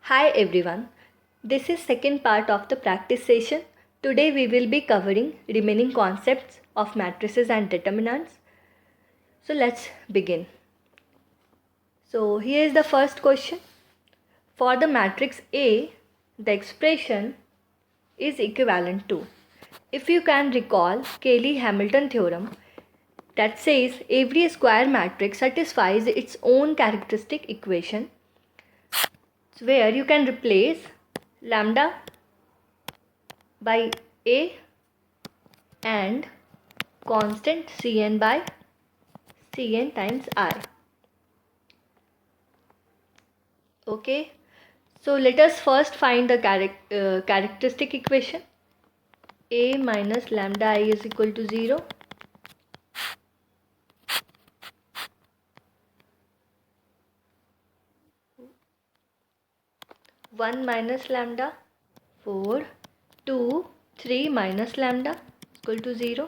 Hi everyone, this is second part of the practice session. Today we will be covering remaining concepts of matrices and determinants. So let's begin. So here is the first question. For the matrix A, the expression is equivalent to. If you can recall Cayley-Hamilton theorem that says every square matrix satisfies its own characteristic equation, where you can replace lambda by A and constant Cn by Cn times I. Okay, so let us first find the characteristic equation. A minus lambda I is equal to 0. One minus lambda, 4, 2, 3 minus lambda equal to 0.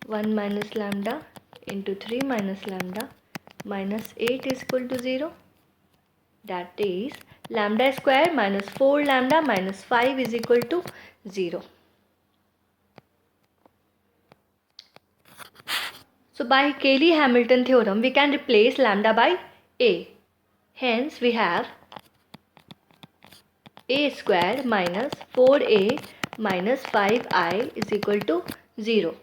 1 minus lambda into 3 minus lambda minus 8 is equal to 0. That is lambda square minus 4 lambda minus 5 is equal to 0. So by Cayley-Hamilton theorem we can replace lambda by A. Hence we have A square minus 4A minus 5I is equal to 0.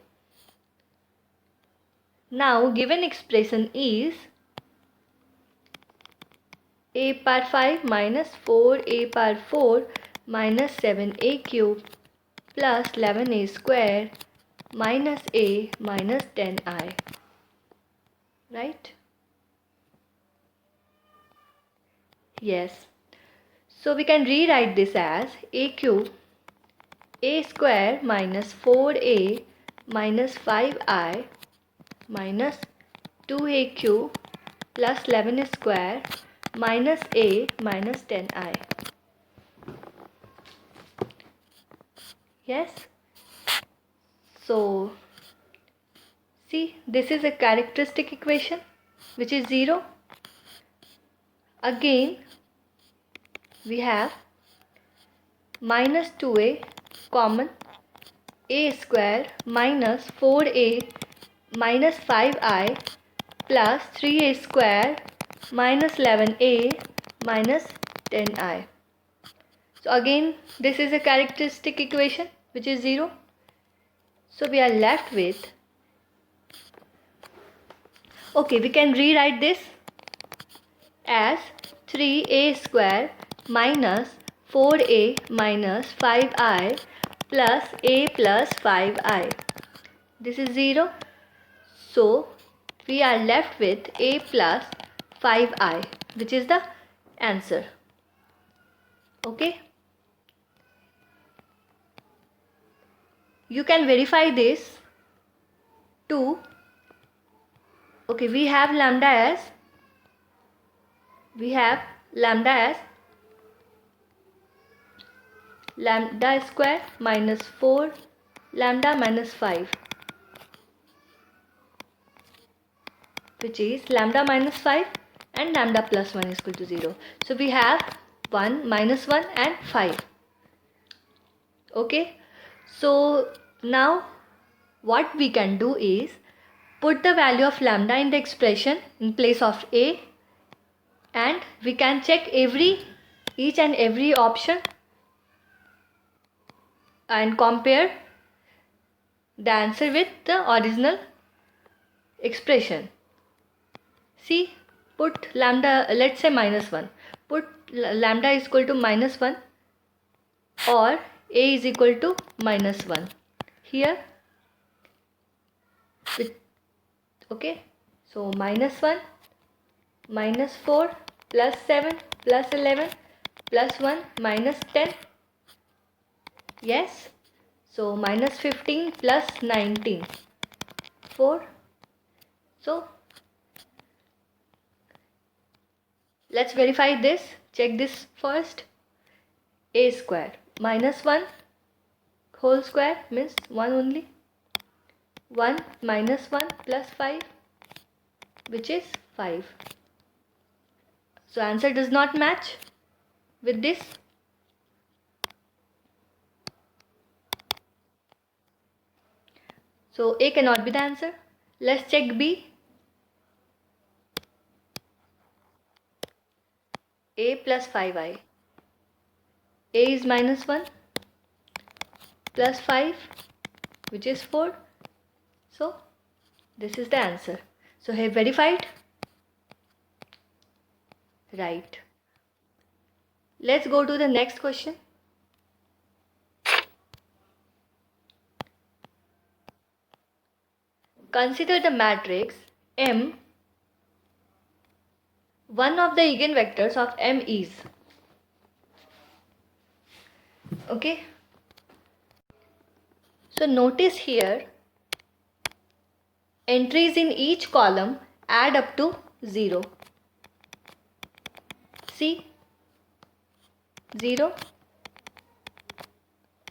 Now given expression is A power 5 minus 4A power 4 minus 7A cube plus 11A square minus A minus 10I. Right? Yes. So we can rewrite this as A cube A square minus 4A minus 5I minus 2A cube plus 11 square minus A minus 10I. Yes. So see, this is a characteristic equation which is 0. Again we have minus 2A common, A square minus 4A minus 5I plus 3A square minus 11A minus 10I. So again this is a characteristic equation which is 0. So we are left with, okay, we can rewrite this as 3A square minus 4A minus 5I plus A plus 5I. This is 0. So we are left with A plus 5I, which is the answer. Okay. You can verify this too. Okay, we have lambda lambda square minus 4 lambda minus 5, which is lambda minus 5 and lambda plus 1 is equal to 0. So we have 1 minus 1 and 5. Okay, so now what we can do is put the value of lambda in the expression in place of A, and we can check each and every option and compare the answer with the original expression. See, put lambda, let's say minus 1. Put lambda is equal to minus 1 or A is equal to minus 1. Here, okay, so minus 1, minus 4, plus 7, plus 11, plus 1, minus 10. Yes, so minus 15 plus 19, 4. So let's verify this. Check this first. A square minus 1 whole square means 1 only. 1 minus 1 plus 5, which is 5. So answer does not match. with this? So A cannot be the answer. Let's check B. A plus 5i. A is minus 1 plus 5, which is 4. So this is the answer. So have verified? Right. Let's go to the next question. Consider the matrix M. One of the eigenvectors of M is. Okay. So notice here, entries in each column add up to 0. See, 0,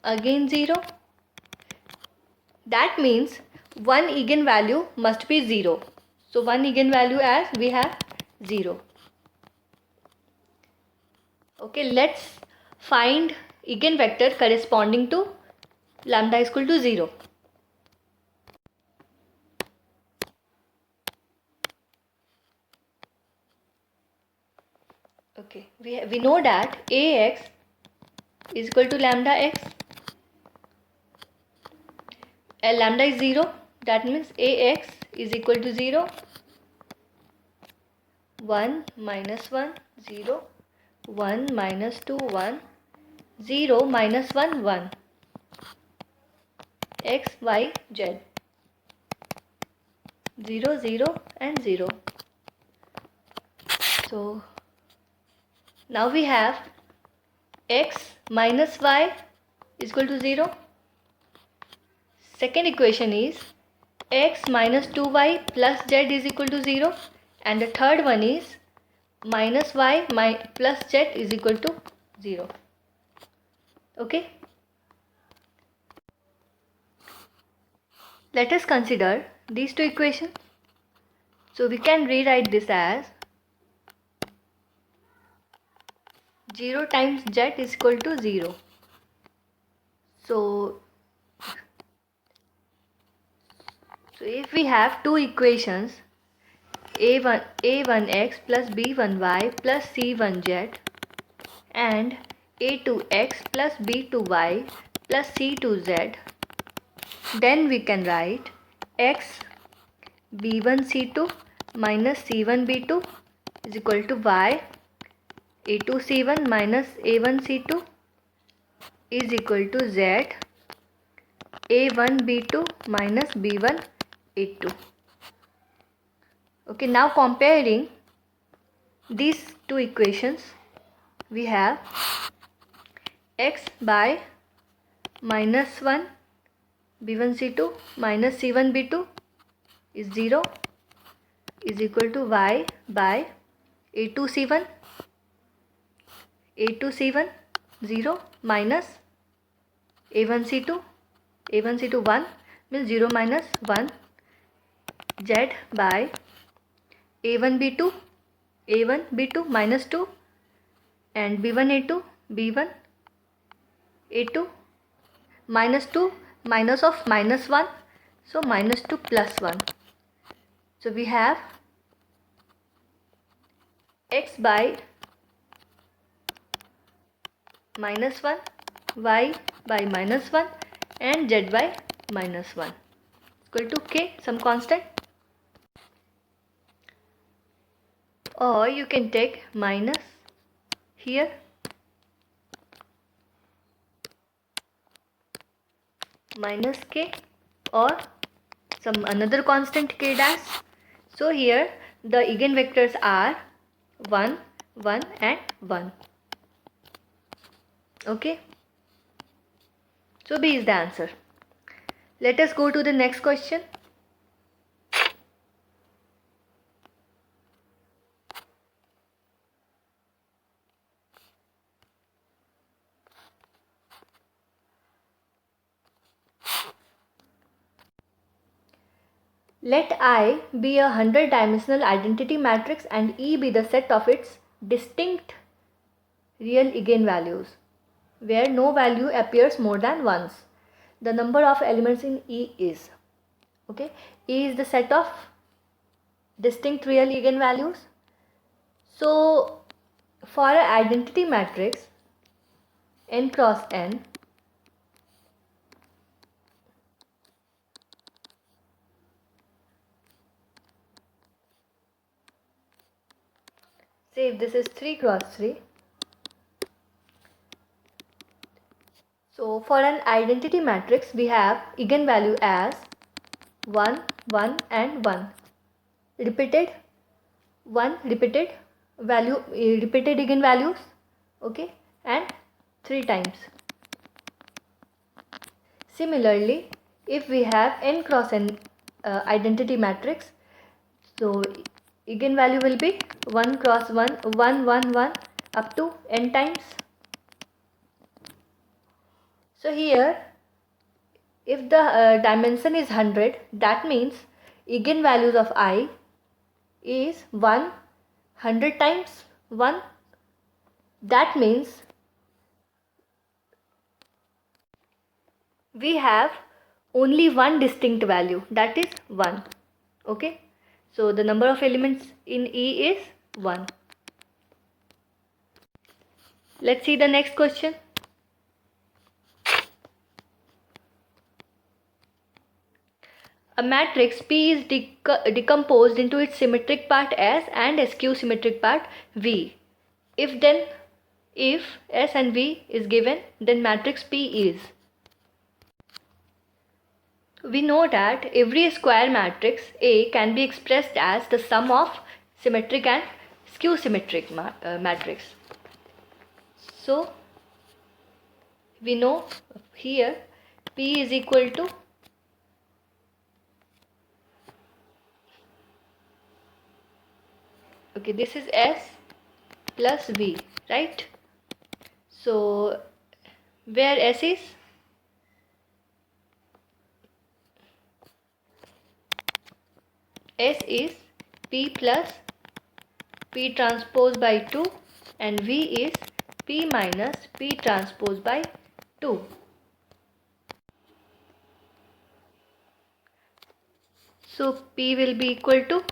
again 0. That means one eigenvalue must be 0. So one eigenvalue as we have 0. Okay, let's find eigenvector corresponding to lambda is equal to 0. Okay, we know that Ax is equal to lambda x. Lambda is 0. That means Ax is equal to 0. 1 minus 1, 0. 1 minus 2, 1. 0 minus 1, 1. X, Y, Z. 0, 0 and 0. So now we have x minus y is equal to 0. Second equation is x minus 2y plus z is equal to 0. And the third one is minus y plus z is equal to 0. Okay. Let us consider these two equations. So we can rewrite this as 0 times z is equal to 0. So if we have two equations, a1x plus b1y plus c1z and a2x plus b2y plus c2z, then we can write x b1c2 minus c1b2 is equal to y a2c1 minus a1c2 is equal to z a1b2 minus b1a2. Okay, now comparing these two equations, we have x by minus 1 b1c2 minus c1b2 is 0 is equal to y by a2c1 0 minus a1c2 1 means 0 minus 1 z by a1b2 minus 2 and b1a2 minus 2 minus of minus 1, so minus 2 plus 1. So we have x by minus 1, y by minus 1 and z by minus 1 equal to k, some constant. Or you can take minus here minus k or some another constant k dash. So here the eigenvectors are 1, 1 and 1. Okay. So B is the answer. Let us go to the next question. Let I be a 100-dimensional identity matrix and E be the set of its distinct real eigenvalues where no value appears more than once. The number of elements in E is, okay, E is the set of distinct real eigenvalues. So for an identity matrix n cross n, say if this is 3 cross 3. So for an identity matrix we have eigenvalue as 1, 1 and 1. Repeated repeated eigenvalues, okay, and 3 times. Similarly, if we have n cross n identity matrix, so eigenvalue will be 1 cross 1, 1, 1, 1 up to n times. So here, if the dimension is 100, that means eigenvalues of I is 100 times 1. That means we have only one distinct value, that is 1. Okay, so the number of elements in E is 1. Let's see the next question. A matrix P is decomposed into its symmetric part S and skew symmetric part V. If S and V is given, then matrix P is. We know that every square matrix A can be expressed as the sum of symmetric and skew symmetric matrix. So we know here P is equal to okay, this is S plus V, right? So where S is P plus P transpose by 2 and V is P minus P transpose by 2. So P will be equal to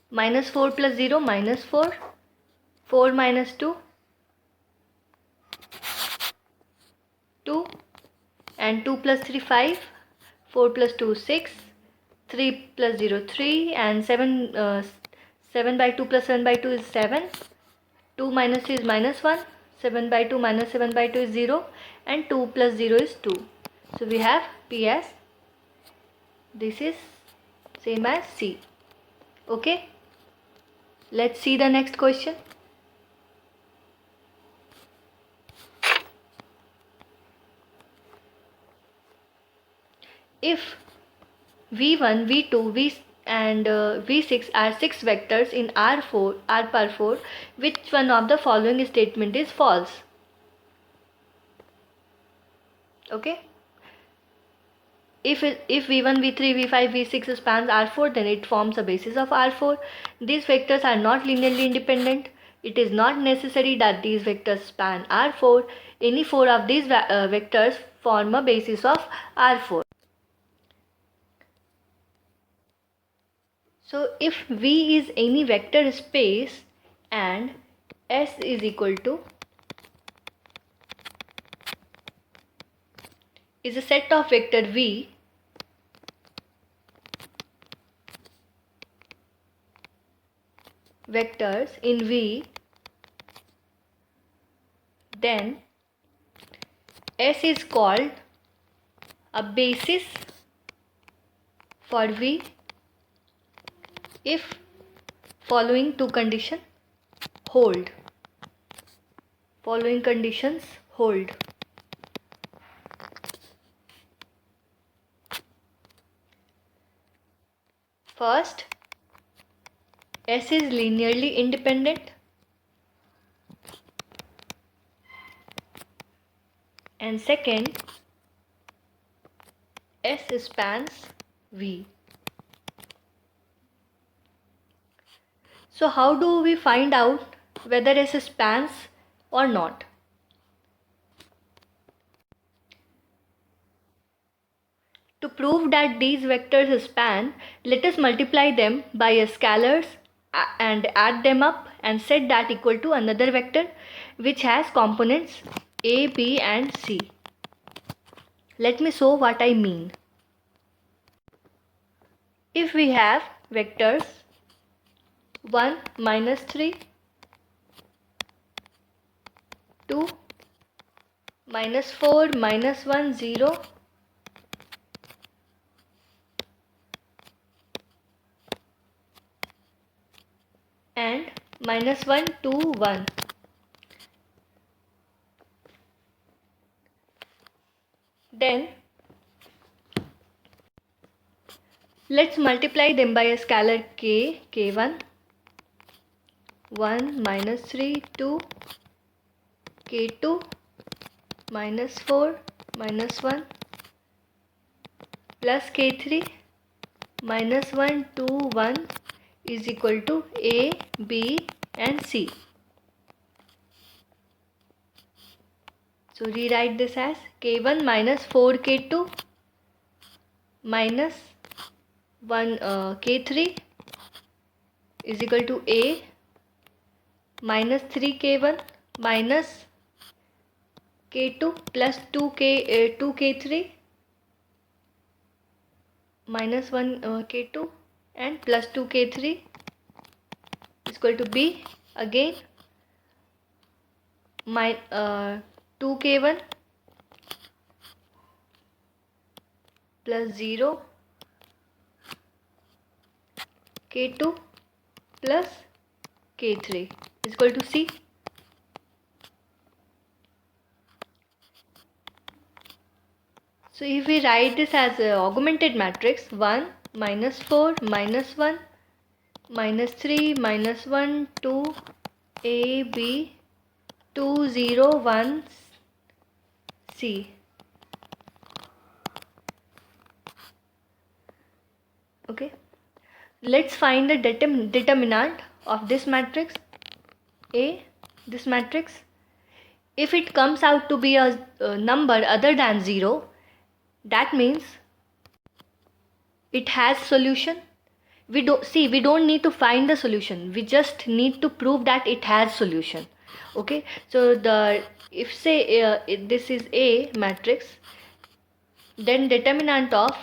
minus 4 plus 0 minus 4, 4 minus 2, 2 and 2 plus 3 5, 4 plus 2 6, 3 plus 0 3 and 7 by 2 plus 7 by 2 is 7, 2 minus 3 is minus 1, 7 by 2 minus 7 by 2 is 0 and 2 plus 0 is 2. So we have P as this is same as C. Okay, let's see the next question. If V1, V2, and V6 are 6 vectors in R power 4, which one of the following statement is false? Okay, if V1, V3, V5, V6 spans R4, then it forms a basis of R4. These vectors are not linearly independent. It is not necessary that these vectors span R4. Any 4 of these vectors form a basis of R4. So if V is any vector space and S is equal to is a set of vector V vectors in V, then S is called a basis for V if following two conditions hold. Following conditions hold. First, S is linearly independent, and second, S spans V. So how do we find out whether S spans or not? To prove that these vectors span, let us multiply them by a scalars and add them up and set that equal to another vector which has components A, B and C. Let me show what I mean. If we have vectors 1, -3, 2, -4, -1, 0, and -1, 2, 1. Then let's multiply them by a scalar k, k1, 1, -3, 2, k2, -4, -1, plus k3, -1, 2, 1 is equal to A, B and C. So rewrite this as k1 minus 4k2 minus 1 k3 is equal to A minus 3k1 minus k2 plus 2k3 minus 1 k2 and plus 2k3 is equal to B again my 2k1 plus 0 k2 plus k3 is equal to C. So if we write this as an augmented matrix 1 minus 4 minus 1 minus 3 minus 1 2 A B 2 0 1 C. Okay, let's find the determinant of this matrix A, this matrix. If it comes out to be a number other than 0, that means it has solution. We don't need to find the solution, we just need to prove that it has solution. Okay, so if say this is A matrix, then determinant of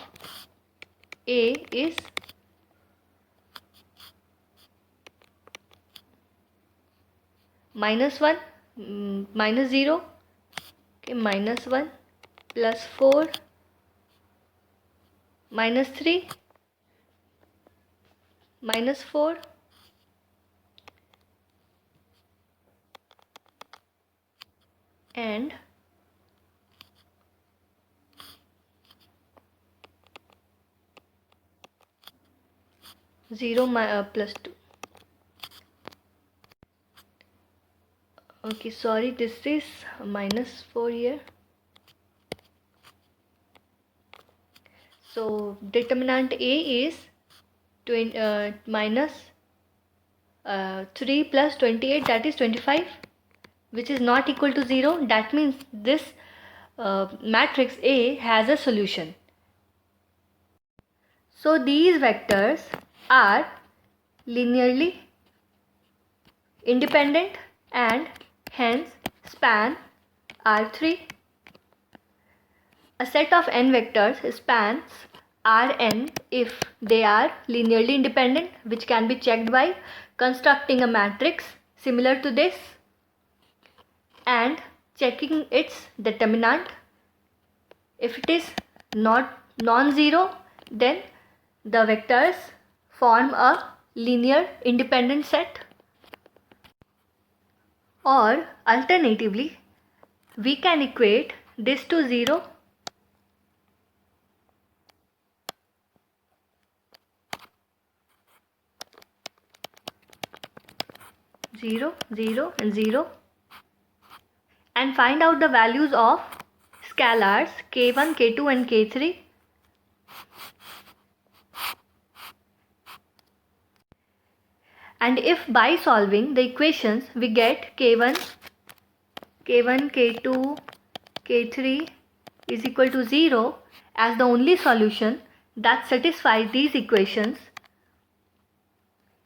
A is -1 -0, okay, -1 plus 4 -3 -4 and plus 2. Okay, sorry, this is -4 here. So determinant A is minus 3 plus 28, that is 25, which is not equal to 0. That means this matrix A has a solution. So these vectors are linearly independent and hence span R3. A set of n vectors spans Rn if they are linearly independent, which can be checked by constructing a matrix similar to this and checking its determinant. If it is not non-zero, then the vectors form a linear independent set. Or alternatively, we can equate this to 0 . 0, 0 and 0 and find out the values of scalars k1, k2 and k3 . And if by solving the equations we get K1, K2, K3 is equal to 0 as the only solution that satisfies these equations,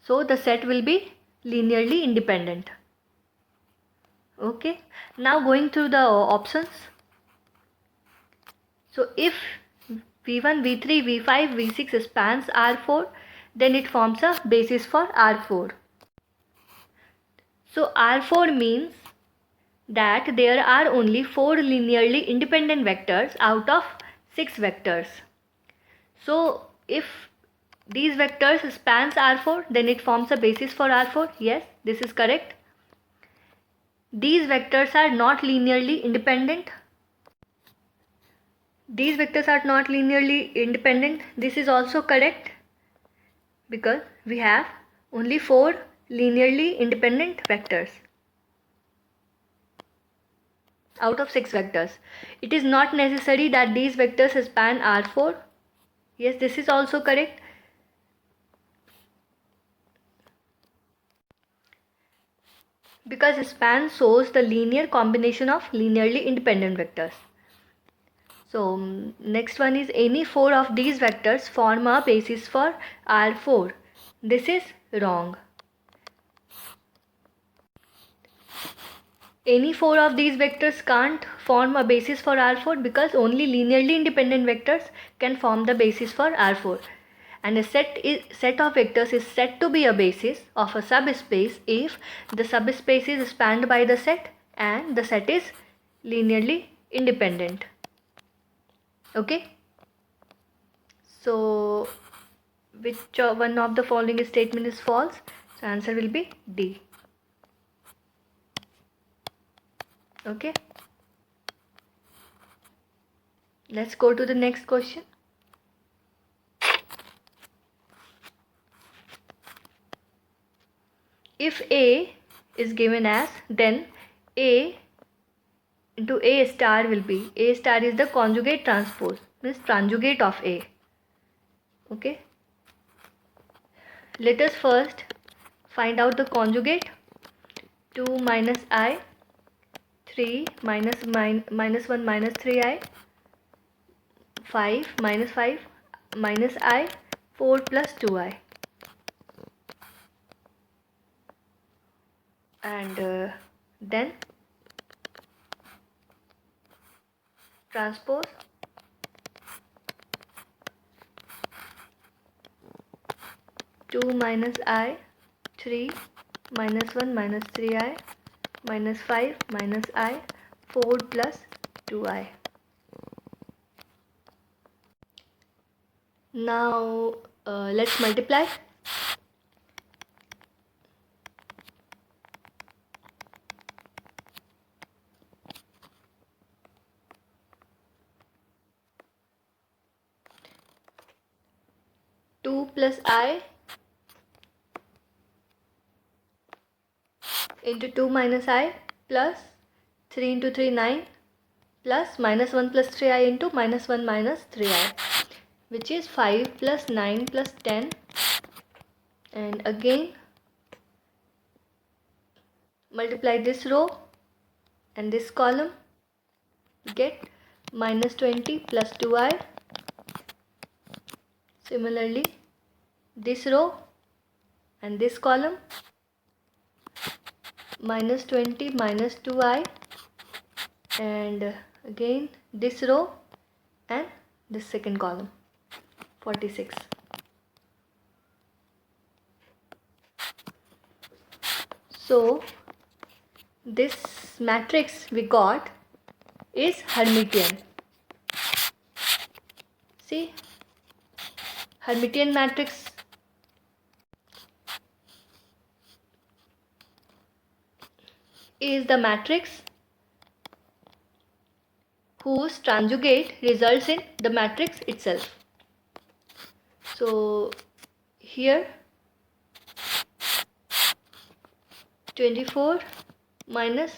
so the set will be linearly independent. Okay, now going through the options. So if V1, V3, V5, V6 spans R4, then it forms a basis for R4. So R4 means that there are only 4 linearly independent vectors out of 6 vectors. So if these vectors spans R4, then it forms a basis for R4. Yes, this is correct. These vectors are not linearly independent. These vectors are not linearly independent. This is also correct because we have only 4 linearly independent vectors out of 6 vectors. It is not necessary that these vectors span R4. Yes, this is also correct. Because span shows the linear combination of linearly independent vectors. So next one is any 4 of these vectors form a basis for R4. This is wrong. Any 4 of these vectors can't form a basis for R4 because only linearly independent vectors can form the basis for R4. And a set of vectors is said to be a basis of a subspace if the subspace is spanned by the set and the set is linearly independent. Okay. So which one of the following statement is false? So answer will be D. Okay. Let's go to the next question. If A is given as, then A into A star will be, A star is the conjugate transpose, means conjugate of A. Okay. Let us first find out the conjugate. 2 minus I, 3 minus 1 minus 3I, 5 minus I, 4 plus 2I. And then transpose 2 minus I, 3 minus 1 minus 3I, minus 5 minus I, 4 plus 2I. Now let's multiply. Two plus I into 2 minus I plus 3 into 3 9 plus minus 1 plus 3I into minus 1 minus 3I, which is 5 plus 9 plus 10, and again multiply this row and this column, get minus 20 plus 2I. Similarly this row and this column, minus 20 minus 2I, and again this row and this second column, 46. So this matrix we got is Hermitian. See, Hermitian matrix is the matrix whose conjugate results in the matrix itself. So here 24 minus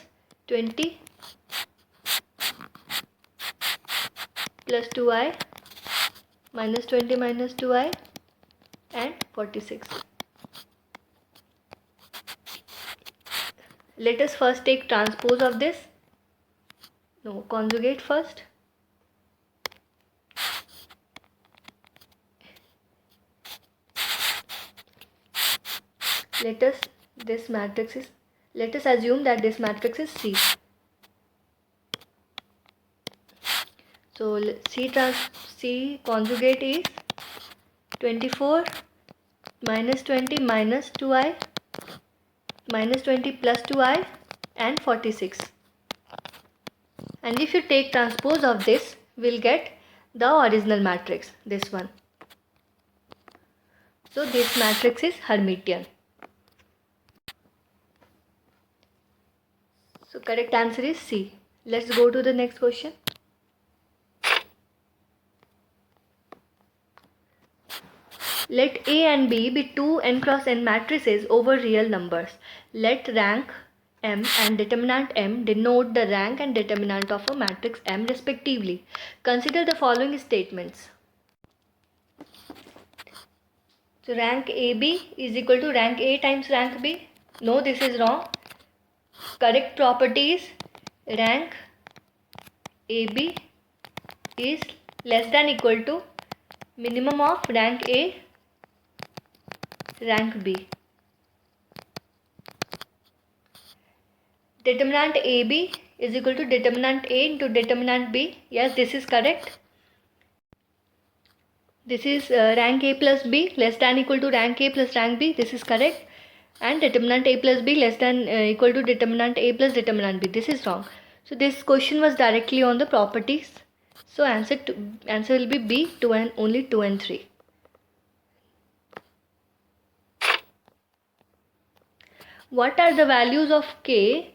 20 plus 2I, minus 20 minus 2I, and 46. Let us first take transpose of this. No, conjugate first. Let us assume that this matrix is C. So C conjugate is 24 minus 20 minus 2i minus 20 plus 2i and 46. And if you take transpose of this, we'll get the original matrix, this one. So this matrix is Hermitian. So correct answer is C. Let's go to the next question. Let A and B be two n cross n matrices over real numbers. Let rank M and determinant M denote the rank and determinant of a matrix M respectively. Consider the following statements. So rank AB is equal to rank A times rank B. No, this is wrong. Correct property is rank AB is less than equal to minimum of rank A rank B. Determinant AB is equal to determinant A into determinant B. Yes, this is correct. This is rank A plus B less than equal to rank A plus rank B. This is correct. And determinant A plus B less than equal to determinant A plus determinant B. This is wrong. So this question was directly on the properties. So answer will be B, 2 and only 2 and 3. What are the values of K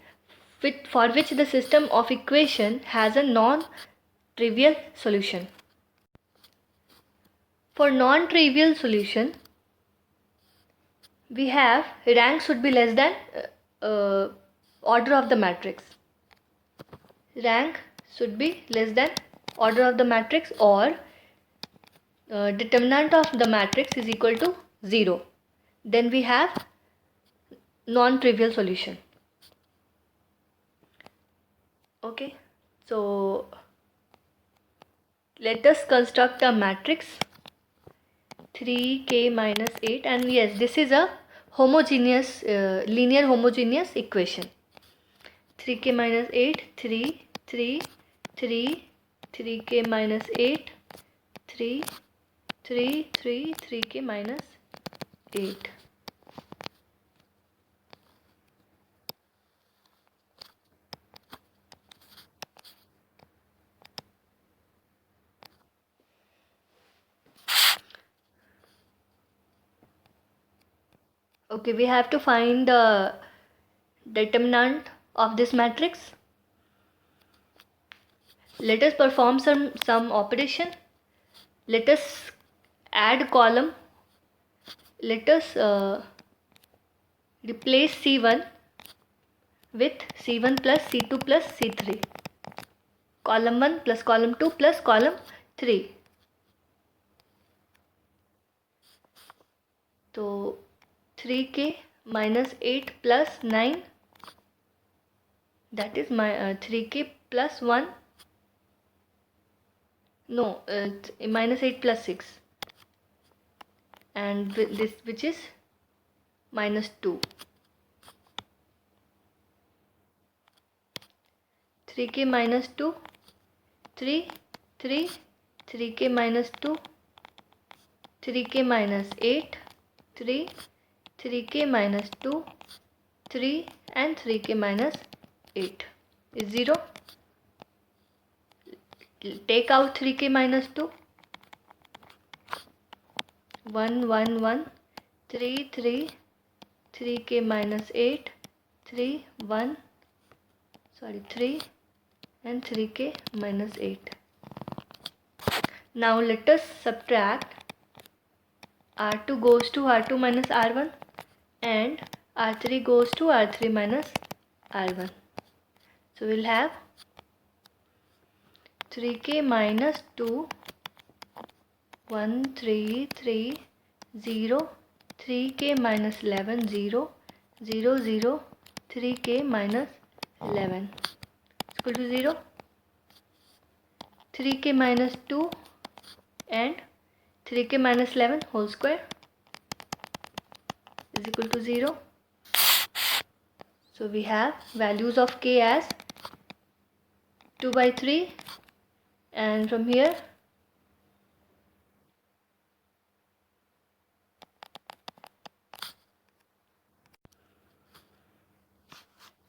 for which the system of equation has a non-trivial solution? For non-trivial solution, we have rank should be less than order of the matrix. Rank should be less than order of the matrix, or determinant of the matrix is equal to 0. Then we have non-trivial solution. Okay, so let us construct a matrix 3k minus 8, and yes, this is a homogeneous linear homogeneous equation. 3k minus 8, 3, 3, 3, 3k minus 8, 3, 3, 3, 3k minus 8. Okay, we have to find the determinant of this matrix. Let us perform some operation. Let us add column. Let us replace C1 with C1 plus C2 plus C3. Column 1 plus column 2 plus column 3. So 3k minus 8 plus 9, that is my 3k plus 1, no, minus 8 plus 6, and this which is minus 2. 3k minus 2, 3, 3, 3k minus 2, 3k minus 8, 3, 3k minus 2, 3 and 3k minus 8 is 0. Take out 3k minus 2. 1, 1, 1, 3, 3, 3k minus 8, 3, 1, 3 and 3k minus 8. Now let us subtract R2 goes to R2 minus R1 and R3 goes to R3 minus R1. So we'll have 3k minus 2, 1, 3, 3, 0, 3k minus 11, 0, 0, 0, 3k minus 11 is equal to 0. 3k minus 2 and 3k minus 11 whole square is equal to 0. So we have values of k as 2 by 3, and from here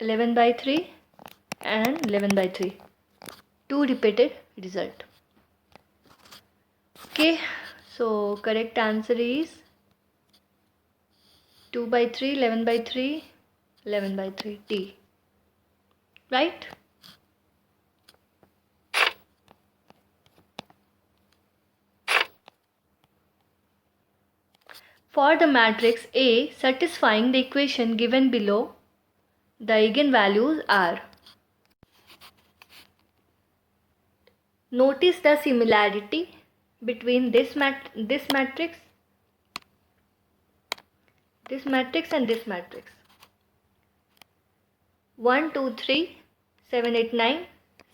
11 by 3 and 11 by 3. 2 repeated result. Okay, so correct answer is 2 by 3, 11 by 3, 11 by 3, D. Right? For the matrix A satisfying the equation given below, the eigenvalues are. Notice the similarity between this matrix and this matrix. 1, 2, 3, 7, 8, 9,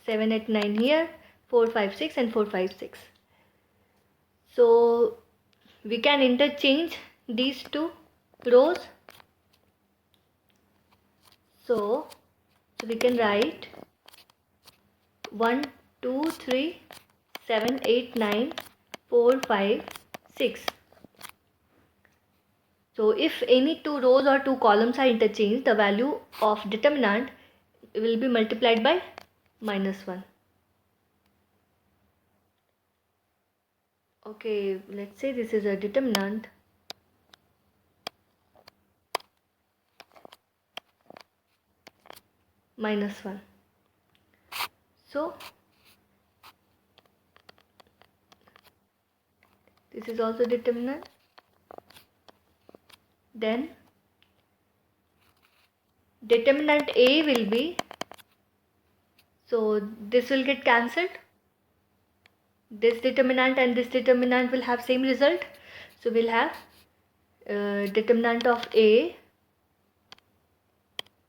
7, 8, 9 here, 4, 5, 6 and 4, 5, 6. So we can interchange these two rows. So we can write 1, 2, 3, 7, 8, 9, 4, 5, 6. So if any two rows or two columns are interchanged, the value of determinant will be multiplied by -1. Okay, let's say this is a determinant. -1. So this is also determinant. Then determinant A will be, so this will get cancelled. This determinant and this determinant will have same result. So we'll have determinant of A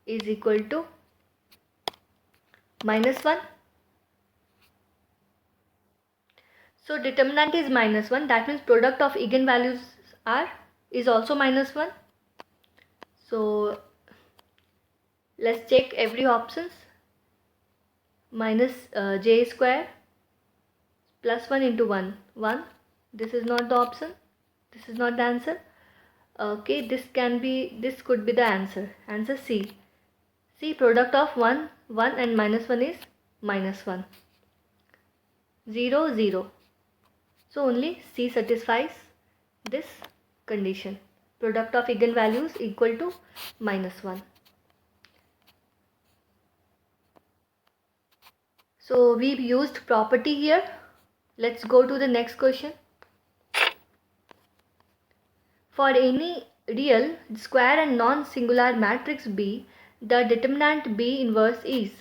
is equal to -1. So determinant is -1. That means product of eigenvalues is also -1. So let's check every options. Minus j square plus 1 into 1, 1. This is not the option. This is not the answer. Okay, this could be the answer. Answer C. C, product of 1, 1 and -1 is -1. 0, 0. So only C satisfies this condition. Product of eigenvalues equal to -1. So we've used property here. Let's go to the next question. For any real, square and non-singular matrix B, the determinant B inverse is.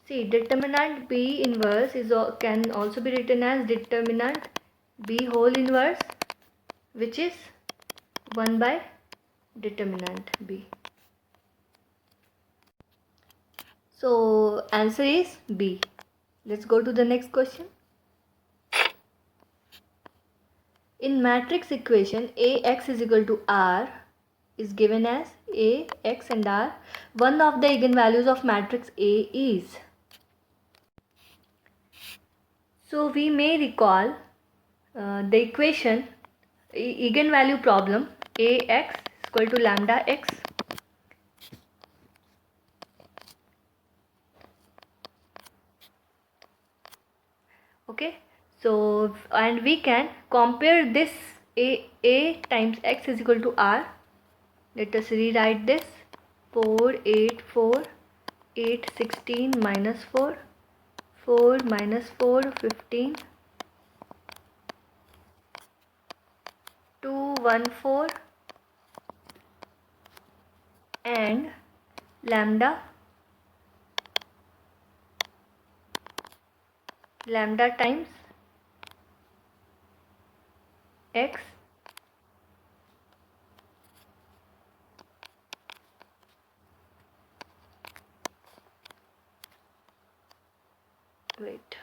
See, determinant B inverse can also be written as determinant B whole inverse, which is 1 by determinant B. So answer is B. Let's go to the next question. In matrix equation Ax is equal to R is given as A, X and R. One of the eigenvalues of matrix A is. So we may recall the equation eigenvalue problem Ax is equal to lambda x. Okay, so and we can compare this A times x is equal to R. Let us rewrite this. 4, 8, 4, 8, 16 minus 4, 4 minus 4, 15, 2, 1, 4 and lambda times x wait,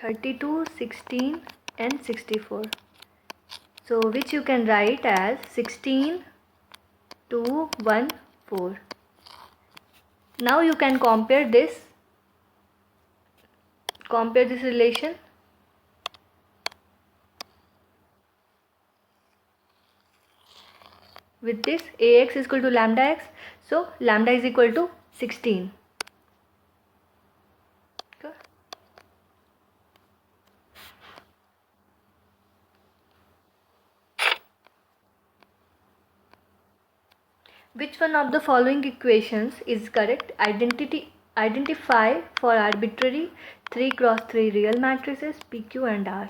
(32, 16 and 64). So which you can write as 16, 2, 1, 4. Now you can compare this relation. With this, ax is equal to lambda x, so lambda is equal to 16. Okay. Which one of the following equations is correct? Identify for arbitrary 3 cross 3 real matrices PQ and R.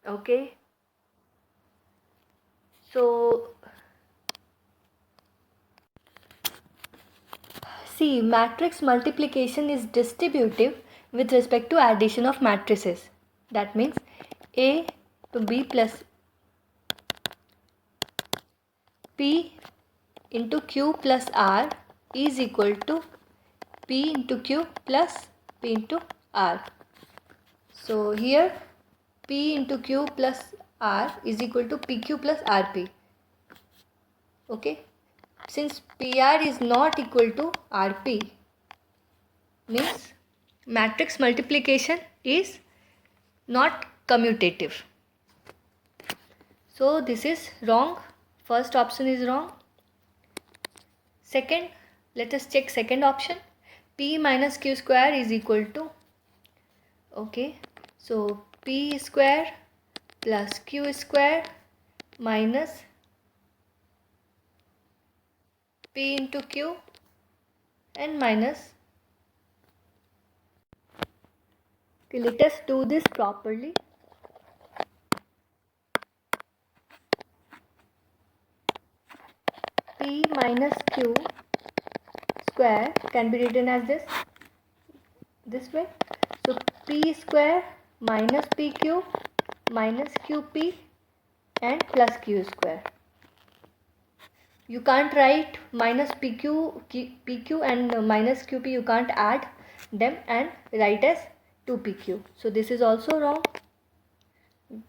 Okay. So see, matrix multiplication is distributive with respect to addition of matrices. That means A to B plus P into Q plus R is equal to P into Q plus P into R. So here P into Q plus R is equal to PQ plus RP. Okay. Since PR is not equal to RP, means matrix multiplication is not commutative. So this is wrong. First option is wrong. Second, let us check second option. P minus Q square is equal to, okay, so P square plus Q square minus P into Q and minus. Okay, let us do this properly. P minus Q square can be written as this way. So P square minus PQ minus QP and plus Q square. You can't write minus PQ and minus QP, you can't add them and write as 2PQ. So this is also wrong,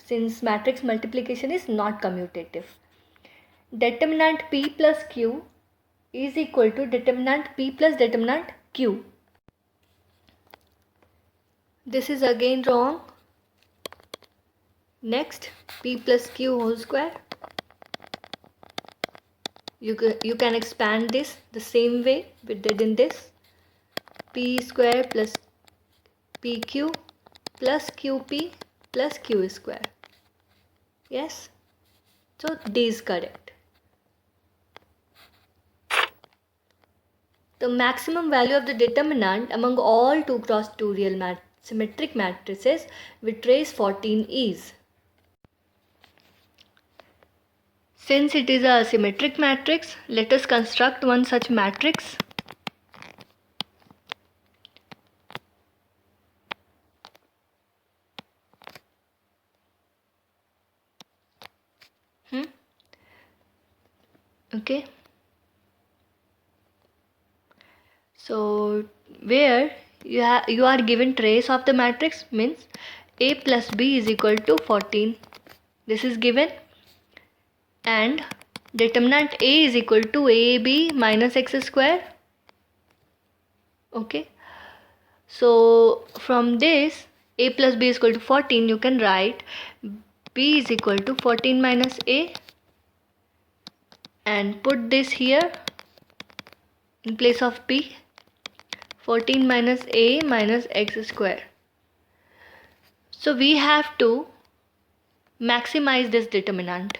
since matrix multiplication is not commutative. Determinant P plus Q is equal to determinant P plus determinant Q. This is again wrong. Next, P plus Q whole square. You can expand this the same way we did in this. P square plus PQ plus QP plus Q square. Yes. So D is correct. The maximum value of the determinant among all 2 cross 2 real symmetric matrices with trace 14 is. Since it is a symmetric matrix, let us construct one such matrix. Okay. So where you are given trace of the matrix, means A plus B is equal to 14. This is given, and determinant A is equal to AB minus x square. Okay. So from this A plus B is equal to 14, you can write B is equal to 14 minus A and put this here in place of B. 14 minus A minus x square. So we have to maximize this determinant,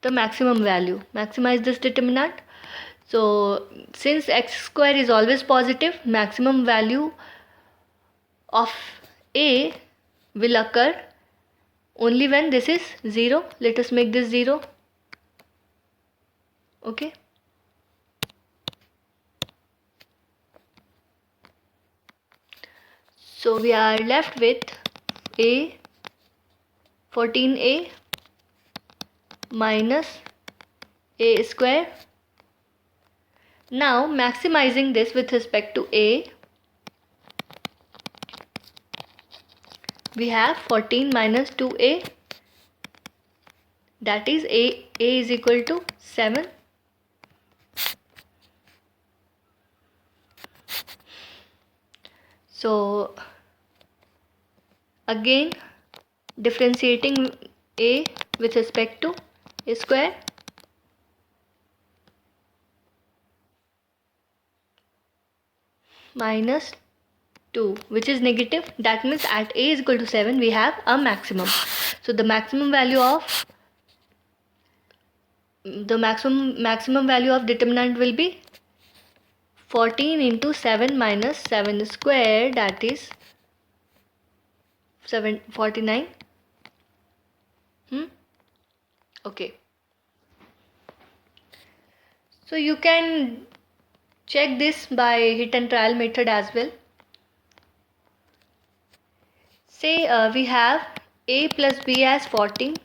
the maximum value. Maximize this determinant. So since x square is always positive, maximum value of A will occur only when this is 0. Let us make this 0. Okay. So we are left with A 14A minus a square. Now maximizing this with respect to a, we have 14 minus 2a, that is a is equal to 7. So again differentiating a with respect to a square, minus 2, which is negative. That means at a is equal to 7 we have a maximum. So the maximum value of determinant will be 14 into 7 minus 7 square, that is 49. Okay. So you can check this by hit and trial method as well. Say we have a plus b as 14.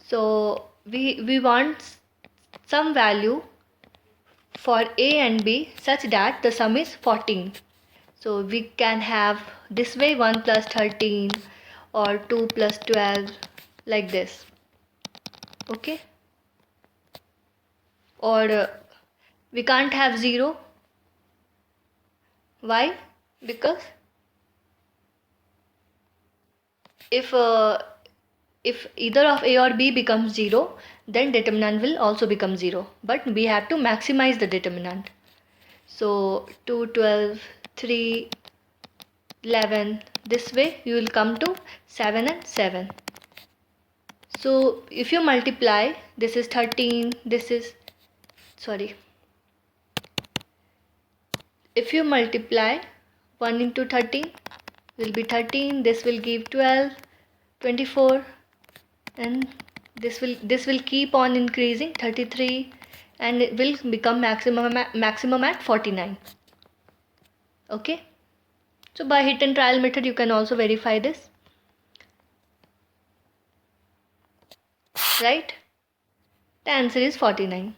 So we want some value for a and b such that the sum is 14. So we can have this way 1 plus 13 or 2 plus 12, like this. Okay. Or we can't have 0. Why? Because if either of a or b becomes 0, then determinant will also become 0. But we have to maximize the determinant. So 2, 12, 3, 11. This way you will come to 7 and 7. So if you multiply, this is 13, this is, sorry. If you multiply 1 into 13 will be 13, this will give 12, 24, and this will keep on increasing, 33, and it will become maximum at 49. Okay. So by hit and trial method you can also verify this. Right? The answer is 49.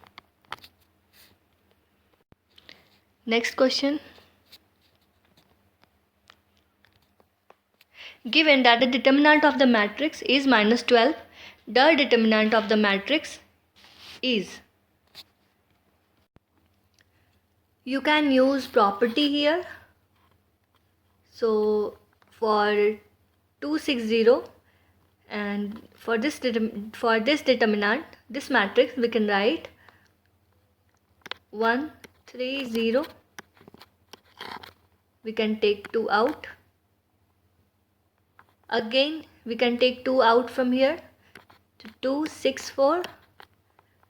Next question. Given that the determinant of the matrix is minus 12, the determinant of the matrix is. You can use property here. So for 260 and for this determinant, this matrix, we can write 1, 3, 0. We can take 2 out. Again we can take 2 out from here. 2, 6, 4.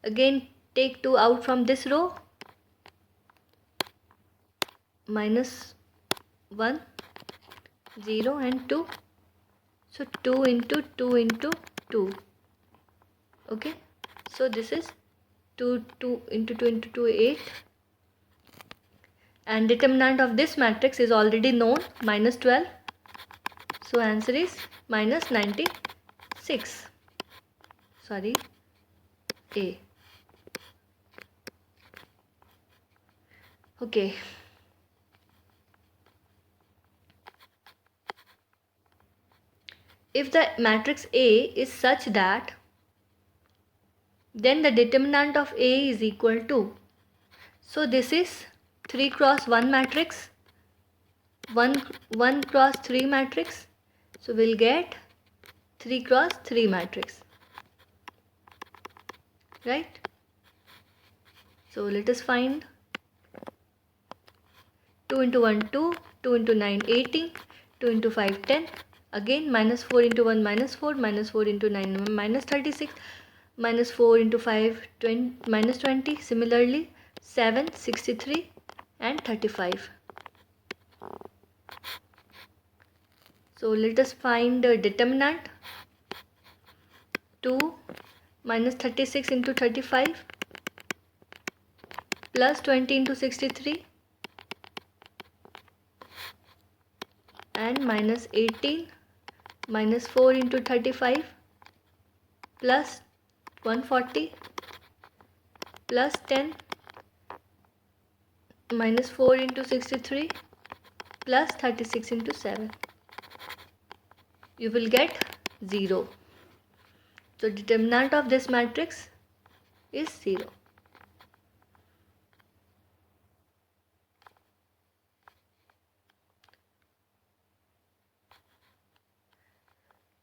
Again take 2 out from this row. Minus 1, 0 and 2. So 2 into 2 into 2. Okay. So this is 2 into 2 into 2, 8. And determinant of this matrix is already known, minus 12. So answer is minus 96. Sorry, A. Okay. If the matrix A is such that, then the determinant of A is equal to, so this is 3 cross 1 matrix, 1 cross 3 matrix. So we'll get 3 cross 3 matrix. Right? So let us find 2 into 1, 2, 2 into 9, 18, 2 into 5, 10. Again minus 4 into 1, minus 4, minus 4 into 9, minus 36, minus 4 into 5, 20, minus 20. Similarly, 7, 63 and 35. So let us find the determinant. 2 minus 36 into 35 plus 20 into 63 and minus 18 minus 4 into 35 plus 140 plus 10 minus 4 into 63 plus 36 into 7. You will get 0. So determinant of this matrix is 0.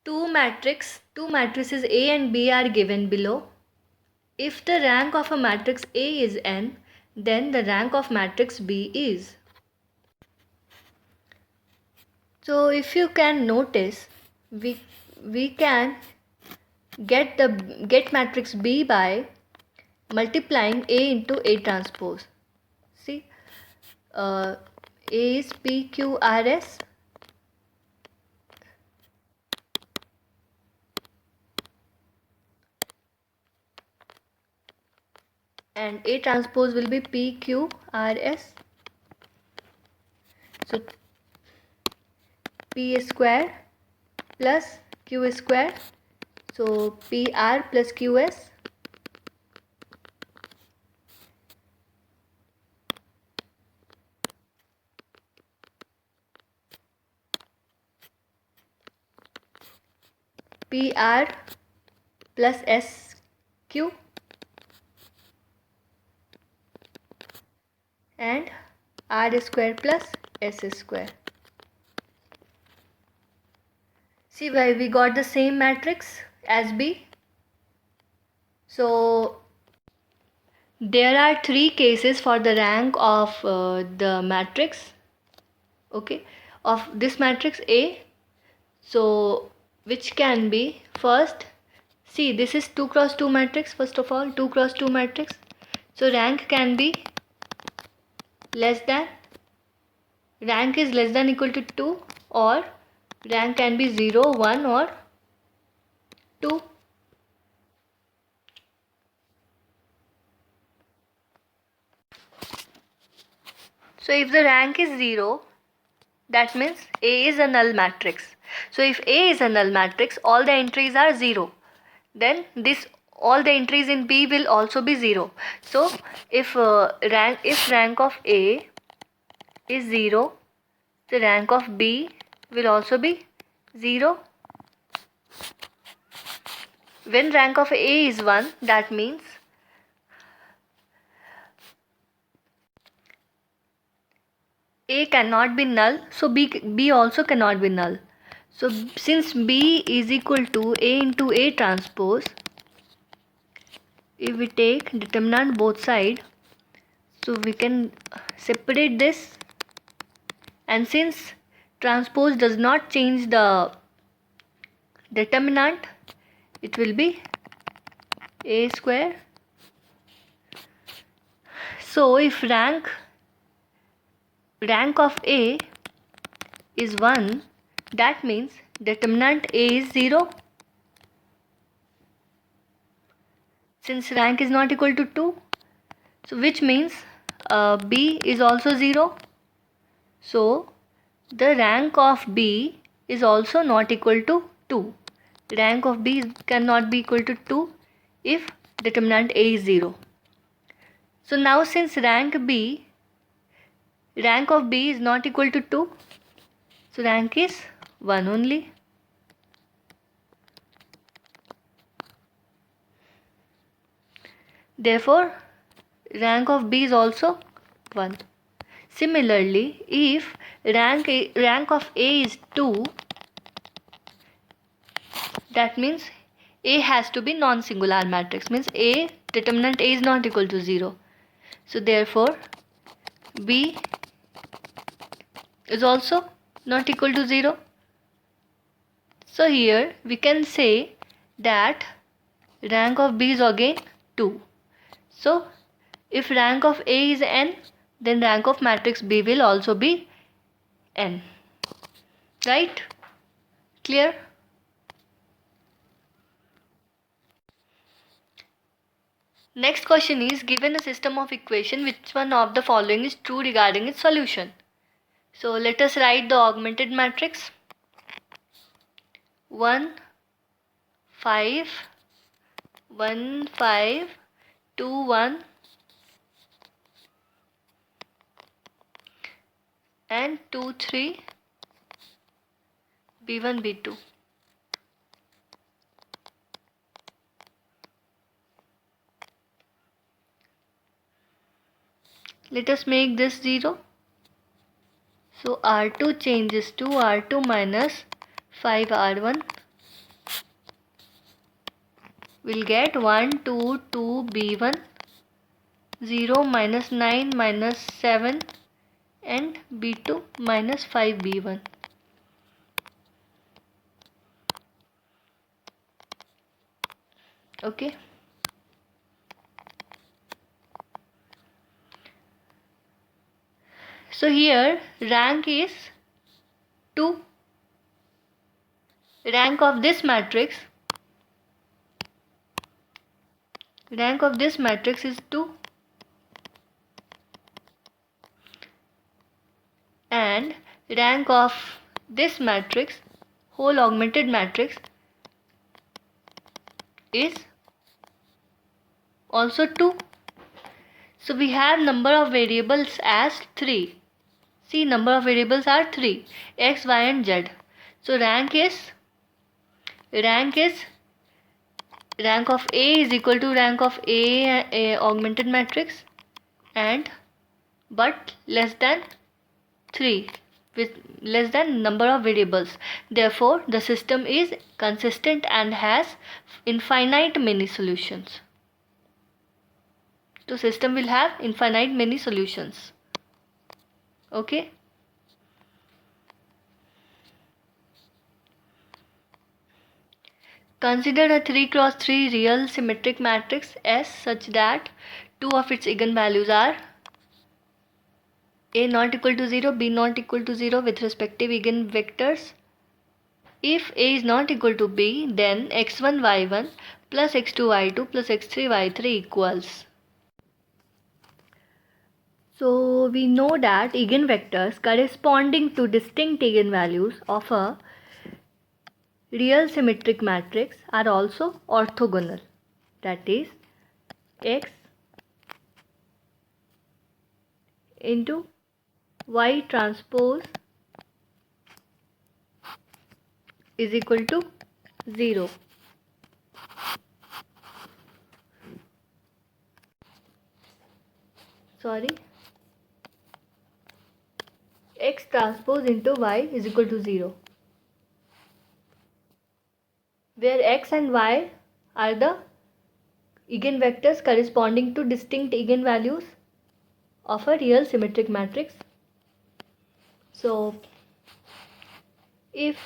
Two matrices A and B are given below. If the rank of a matrix A is n, then the rank of matrix B is. So if you can notice, we can get matrix B by multiplying A into A transpose. See, A is PQRS and A transpose will be PQRS. So P square plus Q square. So PR plus QS. PR plus SQ and R square plus S square. See why we got the same matrix as B. So there are three cases for the rank of the matrix, okay, of this matrix A. So which can be, first, see, this is 2 cross 2 matrix. First of all, 2 cross 2 matrix. So rank can be less than, rank is less than equal to 2, or rank can be 0, 1 or 2. So if the rank is 0, that means A is a null matrix. So if A is a null matrix, all the entries are 0. Then all the entries in B will also be 0. So if rank of A is 0, the rank of B will also be 0. When rank of A is 1, that means A cannot be null, so B also cannot be null. So since B is equal to A into A transpose, if we take determinant both sides, so we can separate this, and since transpose does not change the determinant, it will be A square. So if rank of A is 1, that means determinant A is 0. Since rank is not equal to 2, so which means B is also 0. So the rank of B is also not equal to 2. Rank of B cannot be equal to 2 if determinant A is 0. So now since rank of B is not equal to 2, so rank is 1 only. Therefore, rank of B is also 1. Similarly, if rank of A is 2, that means A has to be non-singular matrix, means determinant A is not equal to 0. So therefore, B is also not equal to 0. So here we can say that rank of B is again 2. So if rank of A is n, then rank of matrix B will also be n. Right? Clear? Next question is, given a system of equation, which one of the following is true regarding its solution? So let us write the augmented matrix. 1, 5, 1 5 2 1 and 2 3 B1 B2. Let us make this 0. So R2 changes to R2 minus 5R1. We'll get 1 2 2 B1, 0 minus 9 minus 7 and B2 minus 5 B1. Okay. So here rank is 2. Rank of this matrix is 2. And rank of this matrix, whole augmented matrix, is also 2. So we have number of variables as 3. See, number of variables are 3, x, y and z. So rank of A is equal to rank of A augmented matrix, and but less than 3, with less than number of variables. Therefore the system is consistent and has infinite many solutions. So system will have infinite many solutions. Okay. Consider a 3x3 real symmetric matrix S such that two of its eigenvalues are A not equal to 0, B not equal to 0 with respective eigenvectors. If A is not equal to B, then x1 y1 plus x2 y2 plus x3 y3 equals. So we know that eigenvectors corresponding to distinct eigenvalues of a real symmetric matrix are also orthogonal. That is, x into y transpose is equal to 0. X transpose into y is equal to 0, where x and y are the eigenvectors corresponding to distinct eigenvalues of a real symmetric matrix. So if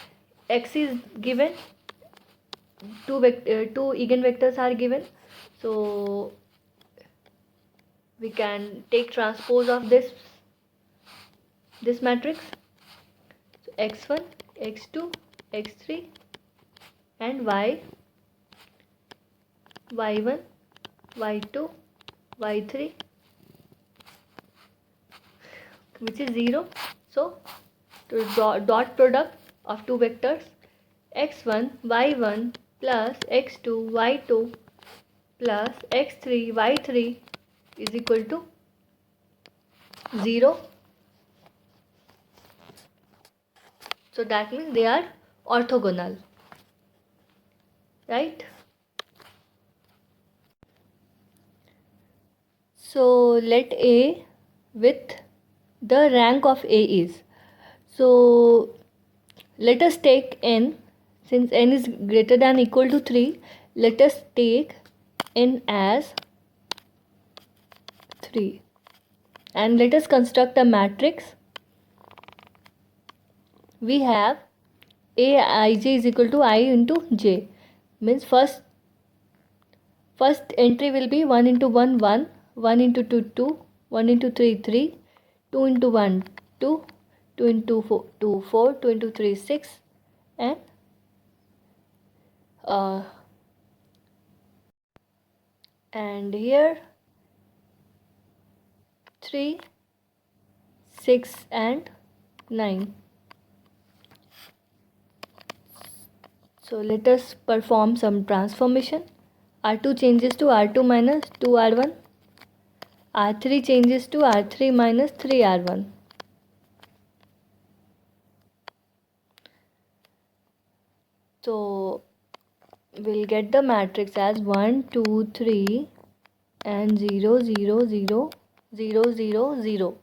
x is given, two eigenvectors are given, so we can take transpose of this matrix. So x1, x2, x3 and y1, y2, y3, which is 0. So to dot product of two vectors x1 y1 plus x2 y2 plus x3 y3 is equal to 0. So that means they are orthogonal, right? So let A with the rank of A is. So let us take n. Since n is greater than or equal to 3, let us take n as 3. And let us construct a matrix. We have Aij is equal to I into j. Means first entry will be 1 into 1 1, 1 into 2 2, 1 into 3 3, 2 into 1 2, 2 into 4 2 4, 2 into 3 6, and here 3 6 and 9. So let us perform some transformation. R2 changes to R2 minus 2R1. R3 changes to R3 minus 3R1. So we'll get the matrix as 1, 2, 3 and 0, 0, 0, 0, 0, 0.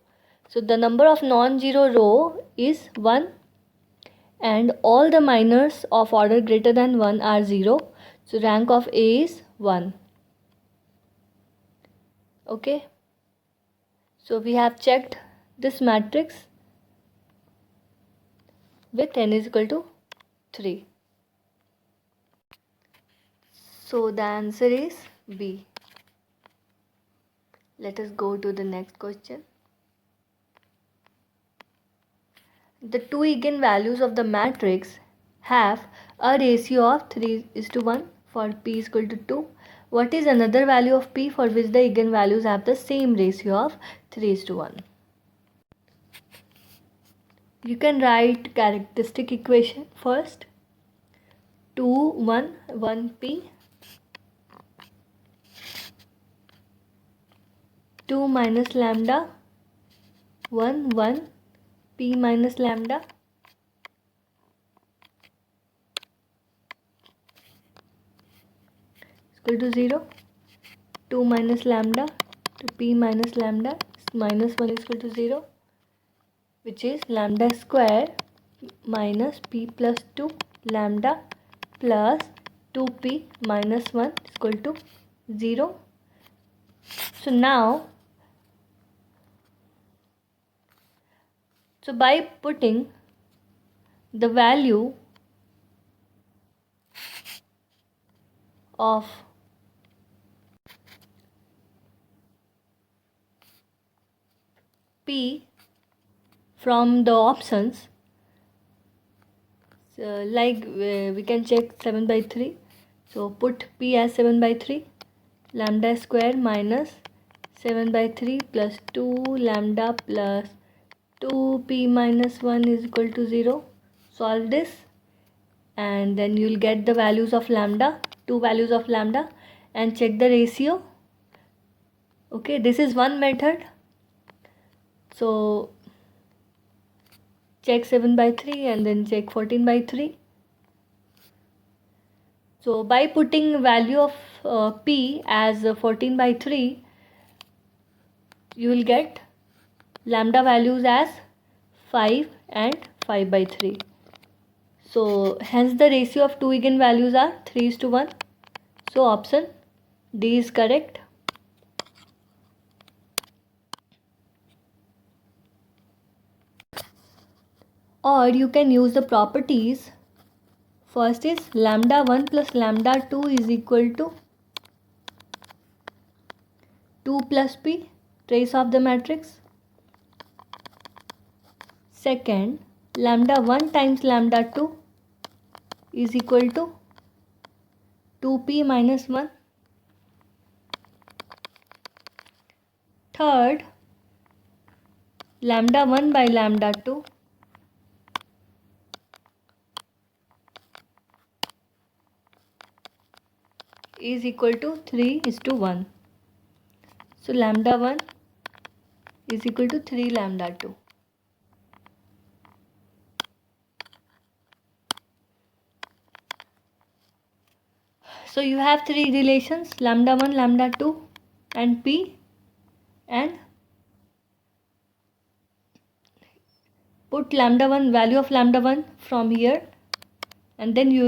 So the number of non-zero row is 1 and all the minors of order greater than 1 are 0. So rank of A is 1. Okay. So we have checked this matrix with n is equal to 3. So the answer is B. Let us go to the next question. The two eigenvalues of the matrix have a ratio of 3:1 for p is equal to 2. What is another value of p for which the eigenvalues have the same ratio of 3:1? You can write characteristic equation first. 2, 1, 1 p. 2 minus lambda 1, 1 p minus lambda is equal to 0. 2 minus lambda to p minus lambda minus 1 is equal to 0, which is lambda square minus p plus 2 lambda plus 2p minus 1 is equal to 0. So now, by putting the value of p from the options, we can check 7 by 3. So put p as 7 by 3, lambda square minus 7 by 3 plus 2 lambda plus 2p minus 1 is equal to 0. Solve this and then you will get the values of lambda, two values of lambda, and check the ratio. Okay, this is one method. So check 7 by 3 and then check 14 by 3. So by putting value of p as 14 by 3, you will get lambda values as 5 and 5 by 3. So hence the ratio of two eigenvalues are 3:1. So option D is correct. Or you can use the properties. First is lambda 1 plus lambda 2 is equal to 2 plus p, trace of the matrix. Second, lambda 1 times lambda 2 is equal to 2p minus 1. Third, lambda 1 by lambda 2 is equal to 3:1. So lambda 1 is equal to 3 lambda 2. So you have three relations, lambda 1, lambda 2 and p, and put lambda 1, value of lambda 1 from here, and then you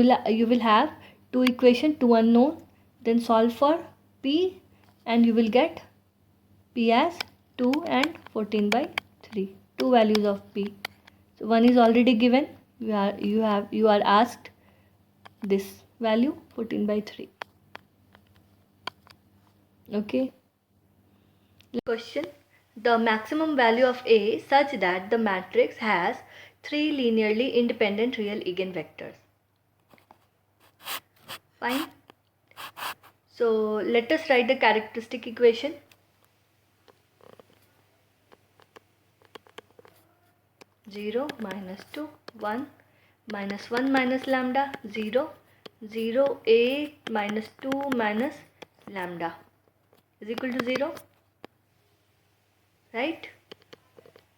will have two equation, two unknown, then solve for p and you will get p as 2 and 14 by 3, two values of p. So one is already given, you are asked this value 14 by 3. Okay. Question: the maximum value of A such that the matrix has three linearly independent real eigenvectors. Fine. So let us write the characteristic equation. Zero minus 2, 1 minus 1 minus lambda 0 0 A minus 2 minus lambda is equal to 0, right?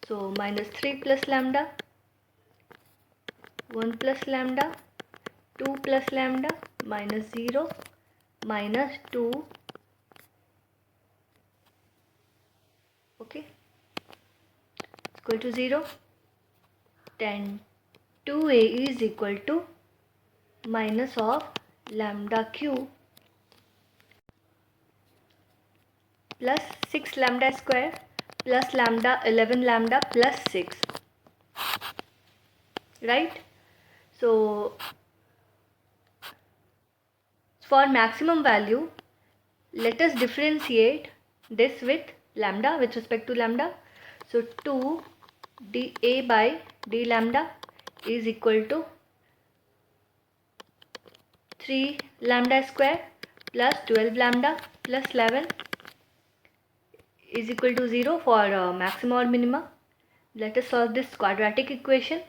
So minus 3 plus lambda, 1 plus lambda, 2 plus lambda, minus 0, minus 2, okay, equal to 0. Then 2a is equal to minus of lambda cube plus 6 lambda square plus lambda 11 lambda plus 6, right? So for maximum value, let us differentiate this with lambda, with respect to lambda. So 2 dA by d lambda is equal to 3 lambda square plus 12 lambda plus 11 is equal to 0 for maxima or minima. Let us solve this quadratic equation.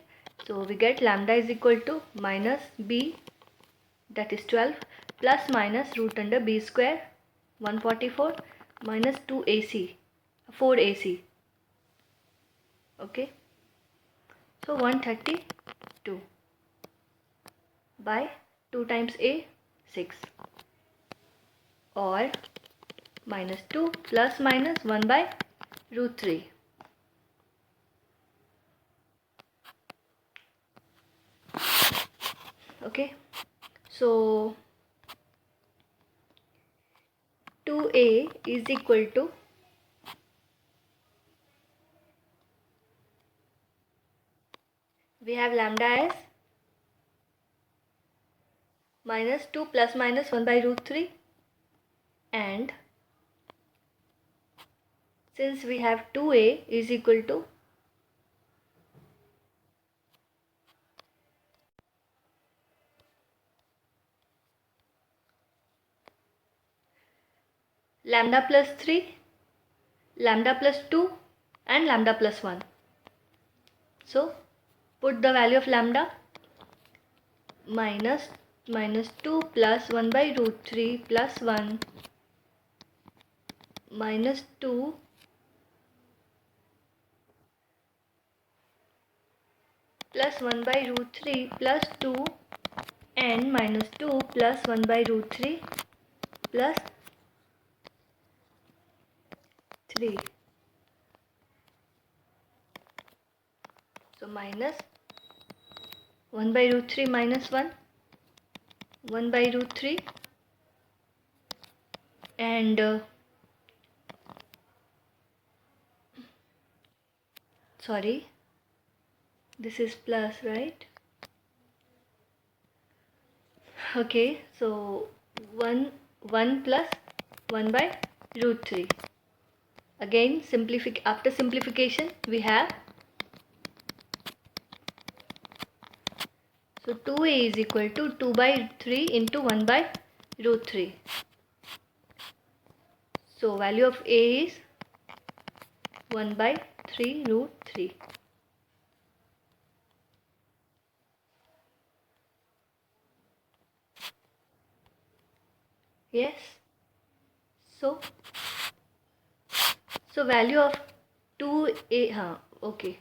So we get lambda is equal to minus b, that is 12, plus minus root under b square 144 minus 2ac 4ac, okay. So 132 by 2 times a 6, or minus 2 plus minus 1 by root 3. Okay, so 2a is equal to we have lambda as minus 2 plus minus 1 by root 3, and since we have 2a is equal to lambda plus 3, lambda plus 2 and lambda plus 1. So put the value of lambda, minus 2 plus 1 by root 3 plus 1 minus 2 plus 1 by root 3 plus 2 and minus 2 plus 1 by root 3 plus 3. So minus 1 by root 3 minus 1, 1 by root 3, and sorry, this is plus, right? Okay, so 1 plus 1 by root 3. Again, after simplification we have, so 2a is equal to 2 by 3 into 1 by root 3. So value of a is 1 by 3 root 3. Yes. So value of 2a, okay.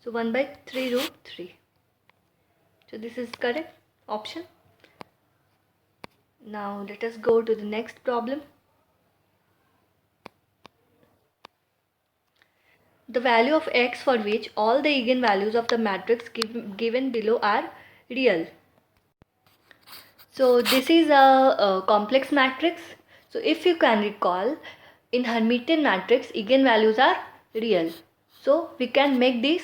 So 1 by 3 root 3. So this is correct option. Now let us go to the next problem. The value of x for which all the eigenvalues of the matrix given below are real. So this is a complex matrix. So if you can recall, in Hermitian matrix eigenvalues are real. So we can make this,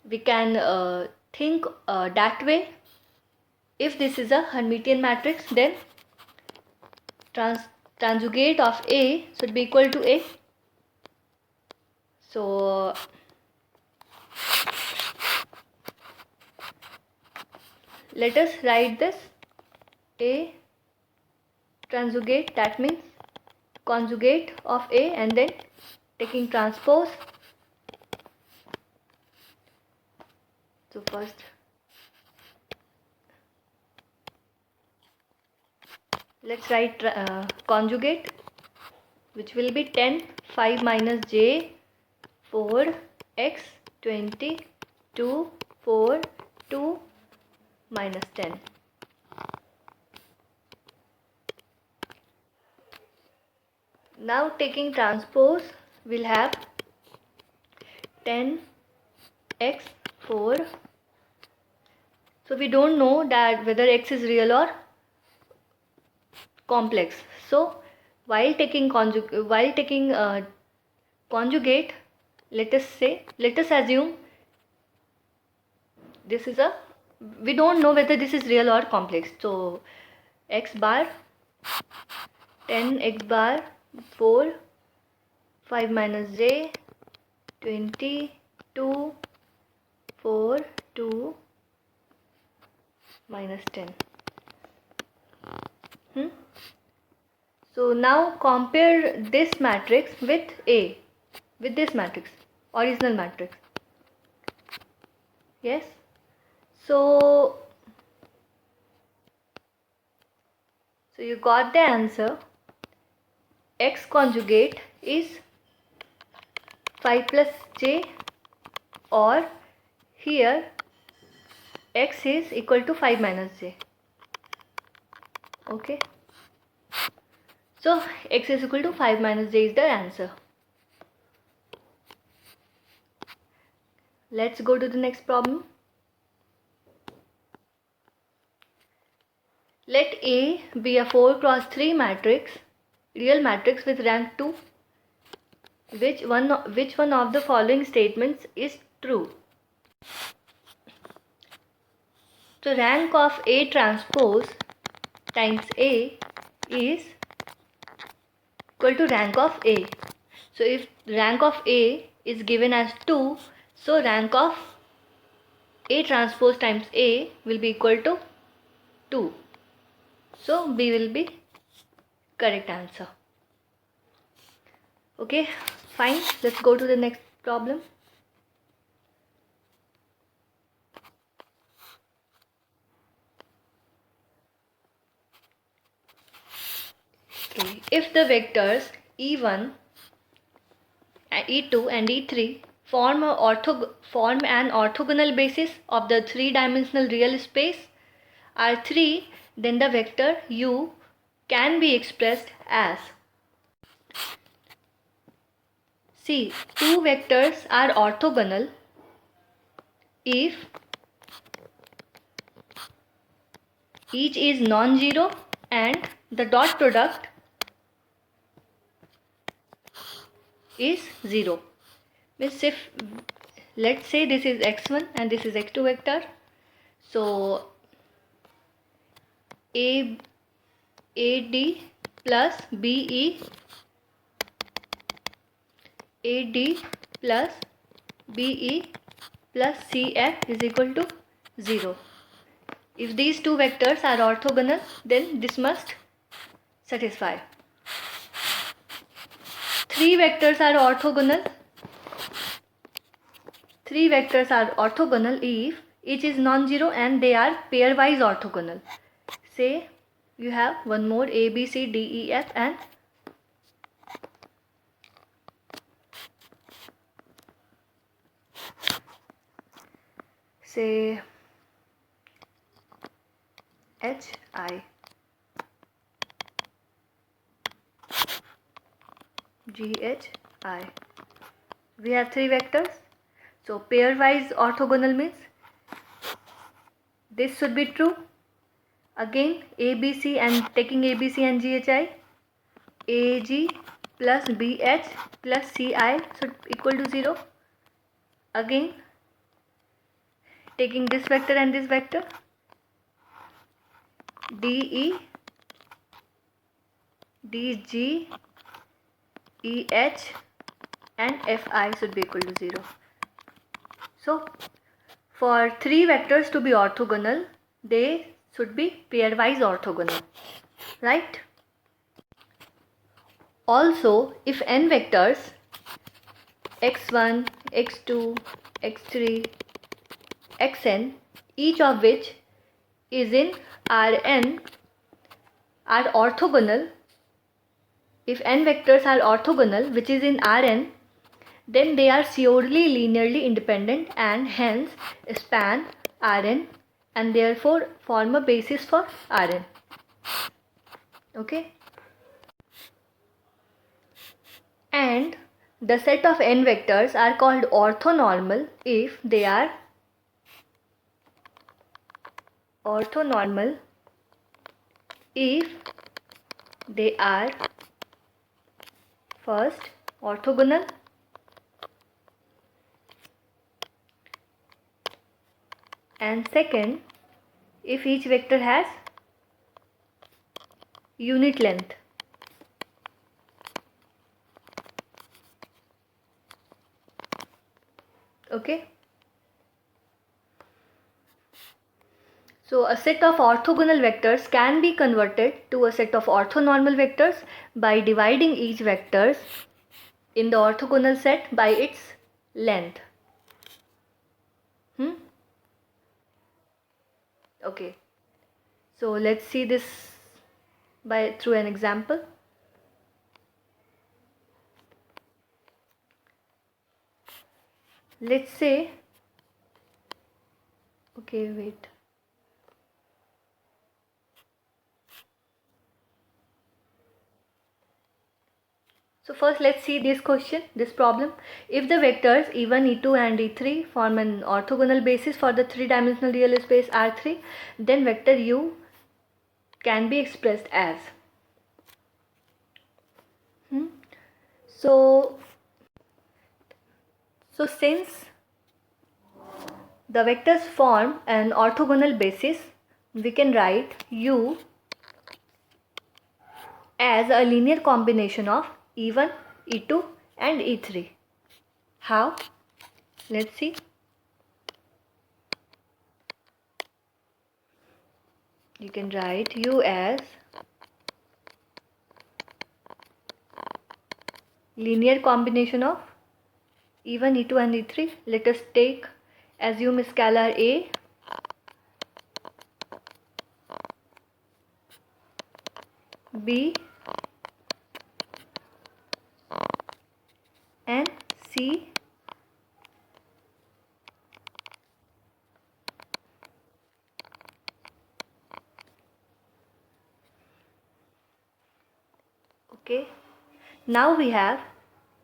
we can think that way. If this is a Hermitian matrix, then transugate of A should be equal to A. So let us write this A transugate, that means conjugate of A and then taking transpose. So first Let's write conjugate, which will be 10, 5 minus j, 4, x, 20, 2, 4, 2, minus 10. Now taking transpose, we'll have 10, x, 4. So we don't know that whether x is real or complex. So while taking conjugate, let us assume this is we don't know whether this is real or complex. So x bar 10, x bar 4, 5 minus j, 20, 2, 4, 2, minus 10. So now compare this matrix with this matrix, original matrix. Yes. So you got the answer. X conjugate is 5 plus j, or here x is equal to 5 minus j. Okay. So x is equal to 5 minus j is the answer. Let's go to the next problem. Let A be a 4 cross 3 matrix, real matrix with rank 2. Which one of the following statements is true? So rank of A transpose times A is equal to rank of A. So if rank of A is given as 2, so rank of A transpose times A will be equal to 2. So B will be correct answer. Okay, fine. Let's go to the next problem. Okay. If the vectors E1, E2 and E3 form an orthogonal basis of the three-dimensional real space R3, then the vector U can be expressed as. See, two vectors are orthogonal if each is non-zero and the dot product is 0. Means if, let's say this is x1 and this is x2 vector, so AD plus BE, AD plus BE plus CF is equal to 0. If these two vectors are orthogonal, then this must satisfy. Three vectors are orthogonal. Three vectors are orthogonal if each is non-zero and they are pairwise orthogonal. Say you have one more A, B, C, D, E, F and say H, I, G, H, I. We have three vectors. So pairwise orthogonal means this should be true. Again ABC and taking ABC and GHI, AG plus BH plus CI should equal to 0. Again taking this vector and this vector, DE, DG, EH and FI should be equal to 0. So for three vectors to be orthogonal, they should be pairwise orthogonal, right? Also, if n vectors x1, x2, x3, xn, each of which is in Rn are orthogonal, if n vectors are orthogonal, which is in Rn, then they are surely linearly independent and hence span Rn and therefore form a basis for Rn. Okay? And the set of n vectors are called orthonormal if they are orthonormal if they are first orthogonal and second if each vector has unit length. Okay? So a set of orthogonal vectors can be converted to a set of orthonormal vectors by dividing each vectors in the orthogonal set by its length. Okay. So let's see this through an example. Let's say, okay, wait. So first let's see this problem. If the vectors e1, e2 and e3 form an orthogonal basis for the three-dimensional real space R3, then vector u can be expressed as. So since the vectors form an orthogonal basis, we can write u as a linear combination of e1, e2 and e3. How? Let's see. You can write u as linear combination of e1, e2 and e3. Let us assume scalar a b and c okay. Now we have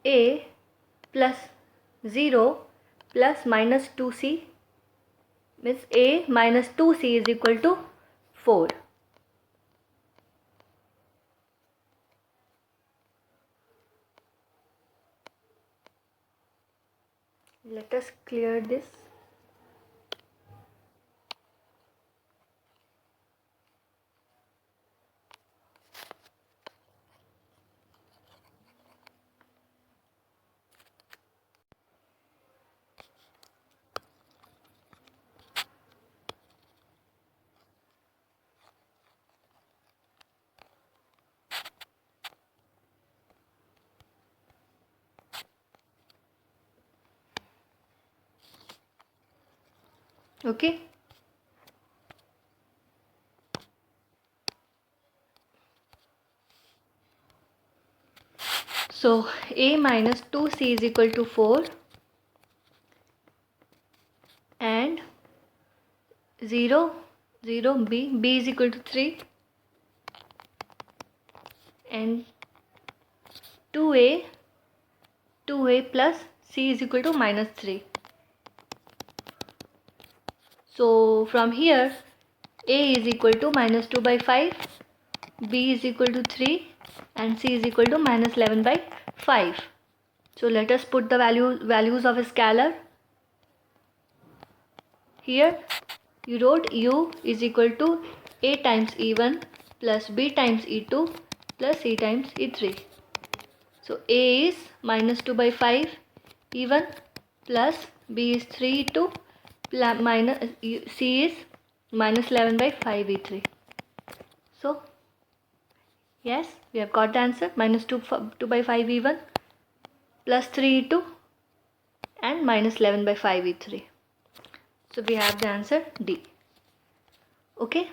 a plus 0 plus minus 2c means a minus 2c is equal to 4. Let us clear this. Okay. So a minus 2c is equal to 4 and 0 b is equal to 3 and 2a plus c is equal to minus 3. So from here a is equal to minus 2 by 5, b is equal to 3 and c is equal to minus 11 by 5. So let us put the values of a scalar. Here you wrote u is equal to a times e1 plus b times e2 plus c times e3. So a is minus 2 by 5 e1 plus b is 3 e2 minus c is minus 11 by 5 e3. So yes, we have got the answer, minus 2 by 5 e1 plus 3 e2 and minus 11 by 5 e3. So we have the answer D. Okay.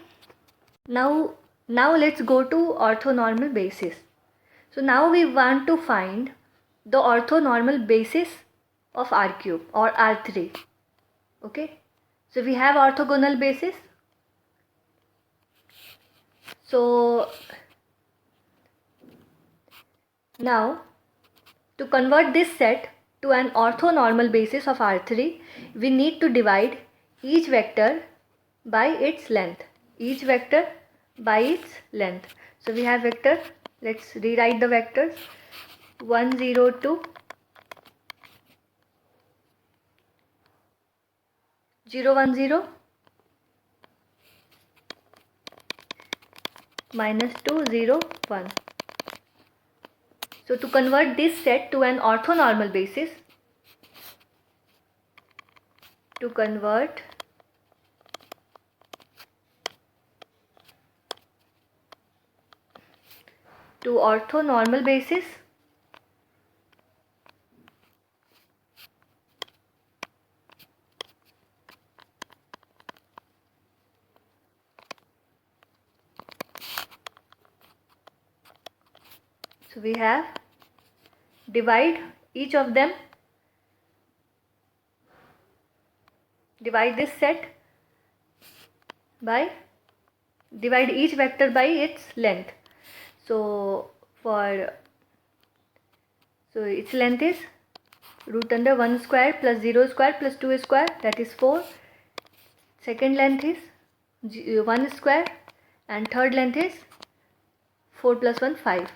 Now Now let's go to orthonormal basis. So now we want to find the orthonormal basis of R cube or R3. Okay, so we have orthogonal basis. So now to convert this set to an orthonormal basis of R3, we need to divide each vector by its length. Each vector by its length. So we have vector, let's rewrite the vectors. 1 0 2 0 1 0 minus 2 0 1. So to convert this set to an orthonormal basis, to convert to orthonormal basis, so we have divide each of them, divide this set by, divide each vector by its length. So its length is root under 1 square plus 0 square plus 2 square, that is 4. Second length is 1 square and third length is 4 plus 1 5.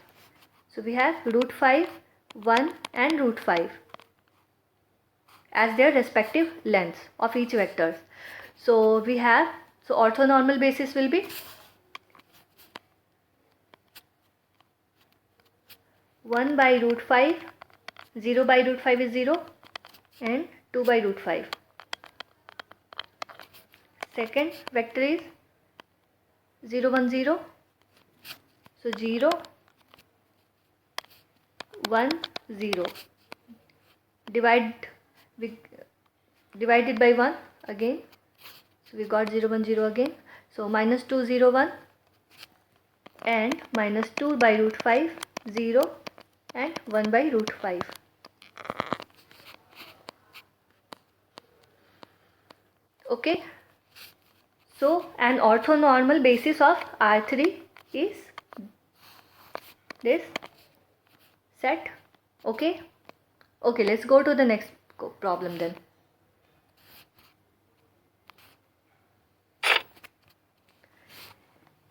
So we have root 5, 1 and root 5 as their respective lengths of each vectors. So we have, so orthonormal basis will be 1 by root 5, 0 by root 5 is 0 and 2 by root 5. Second vector is 0 1 0. So 0 1 0. Divided by 1 again. So we got 0 1 0 again. So minus 2 0 1 and minus 2 by root 5 0 and 1 by root 5. Okay. So an orthonormal basis of R3 is this set. Okay. Okay, let's go to the next problem then.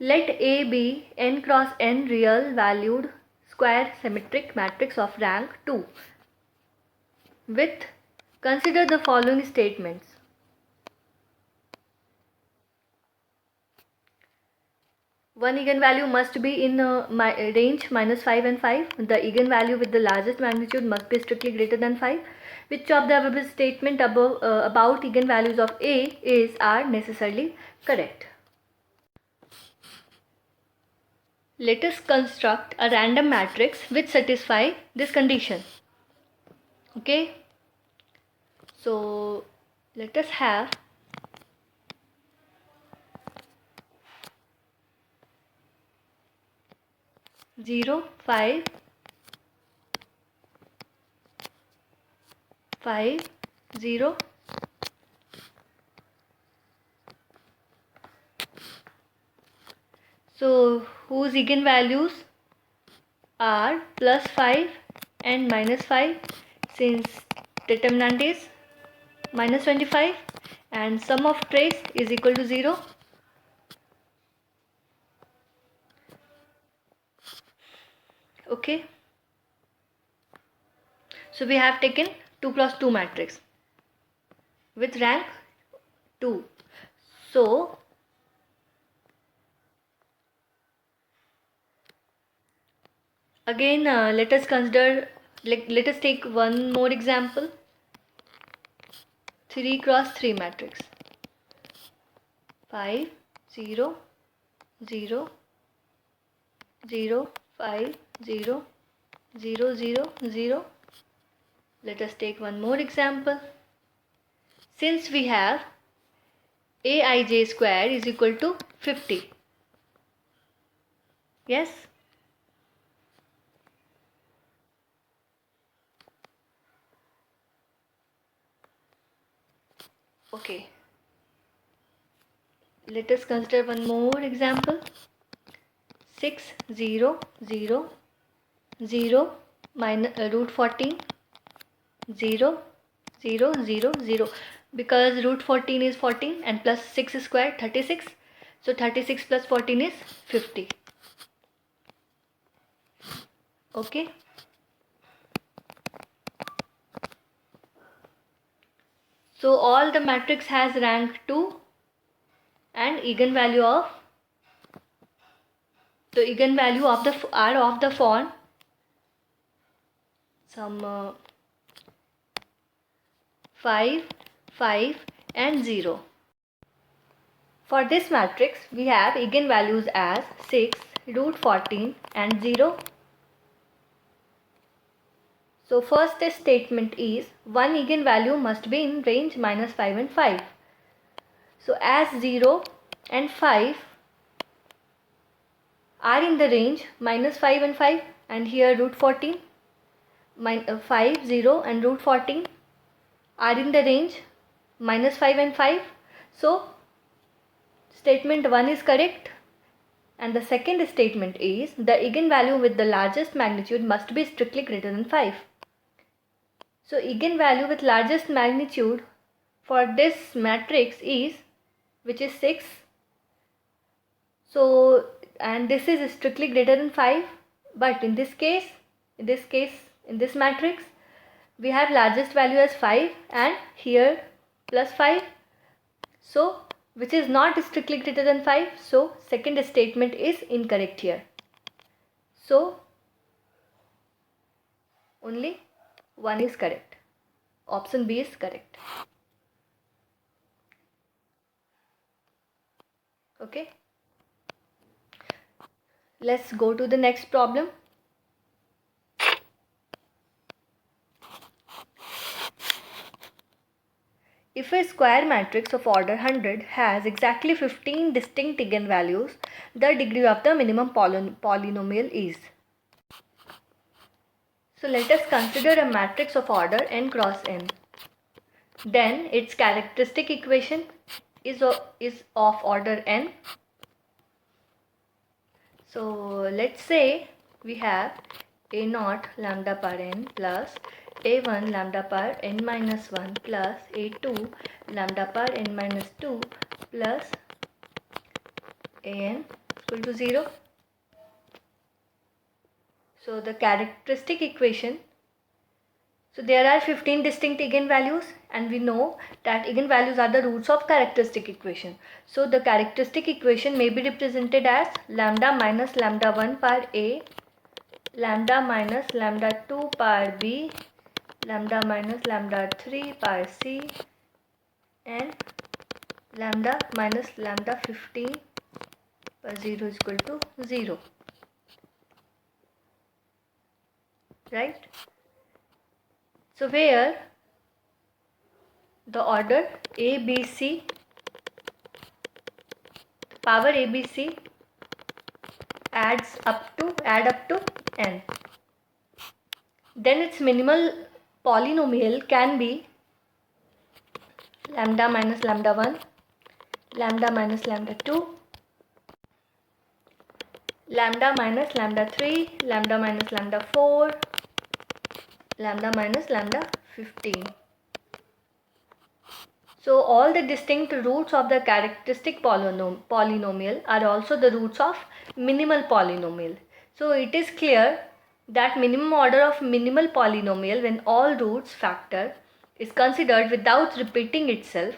Let A be n cross n real valued square symmetric matrix of rank 2 with, consider the following statements. One eigenvalue must be in range minus 5 and 5. The eigenvalue with the largest magnitude must be strictly greater than 5. Which of the above statement about eigenvalues of A are necessarily correct? Let us construct a random matrix which satisfy this condition. Okay. So let us have zero, 5, 5, 0. So whose eigenvalues are plus 5 and minus 5, since determinant is minus 25 and sum of trace is equal to 0. Okay. So we have taken 2 cross 2 matrix with rank 2. So again let us consider, let us take one more example. 3 cross 3 matrix. 5 0 0 0 5 0 0 0 0. Let us take one more example. Since we have aij square is equal to 50, Yes? Okay. Let us consider one more example. 6, 0, 0, 0 minus root 14, 0, 0, 0, 0. Because root 14 is 14 and plus 6 square 36. So 36 plus 14 is 50. Okay. So all the matrix has rank 2 and eigenvalue of the eigenvalue of the are of the form some 5, 5 and 0. For this matrix we have eigenvalues as 6, root 14 and 0. So first statement is one eigenvalue must be in range minus 5 and 5. So as 0 and 5 are in the range minus 5 and 5, and here root 14, 5, 0 and root 14 are in the range minus 5 and 5. So statement 1 is correct, and the second statement is the eigenvalue with the largest magnitude must be strictly greater than 5. So eigenvalue with largest magnitude for this matrix is, which is 6. So, and this is strictly greater than 5, but in this matrix we have largest value as 5 and here plus 5. So which is not strictly greater than 5. So second statement is incorrect here. So only 1 is correct. Option B is correct. Okay. Let's go to the next problem. If a square matrix of order 100 has exactly 15 distinct eigenvalues, the degree of the minimum polynomial is. So let us consider a matrix of order n cross n. Then its characteristic equation is of order n. So let's say we have a0 lambda power n plus a1 lambda power n minus 1 plus a2 lambda power n minus 2 plus an equal to 0. So the characteristic equation, so there are 15 distinct eigenvalues and we know that eigenvalues are the roots of characteristic equation. So the characteristic equation may be represented as lambda minus lambda 1 power a, lambda minus lambda 2 power b, lambda minus lambda 3 power c, and lambda minus lambda 15 power 0 is equal to 0. Right? So where the order ABC, power ABC add up to n, then its minimal polynomial can be lambda minus lambda 1, lambda minus lambda 2, lambda minus lambda 3, lambda minus lambda 4, lambda minus lambda 15. So all the distinct roots of the characteristic polynomial are also the roots of minimal polynomial. So it is clear that minimum order of minimal polynomial when all roots factor is considered without repeating itself.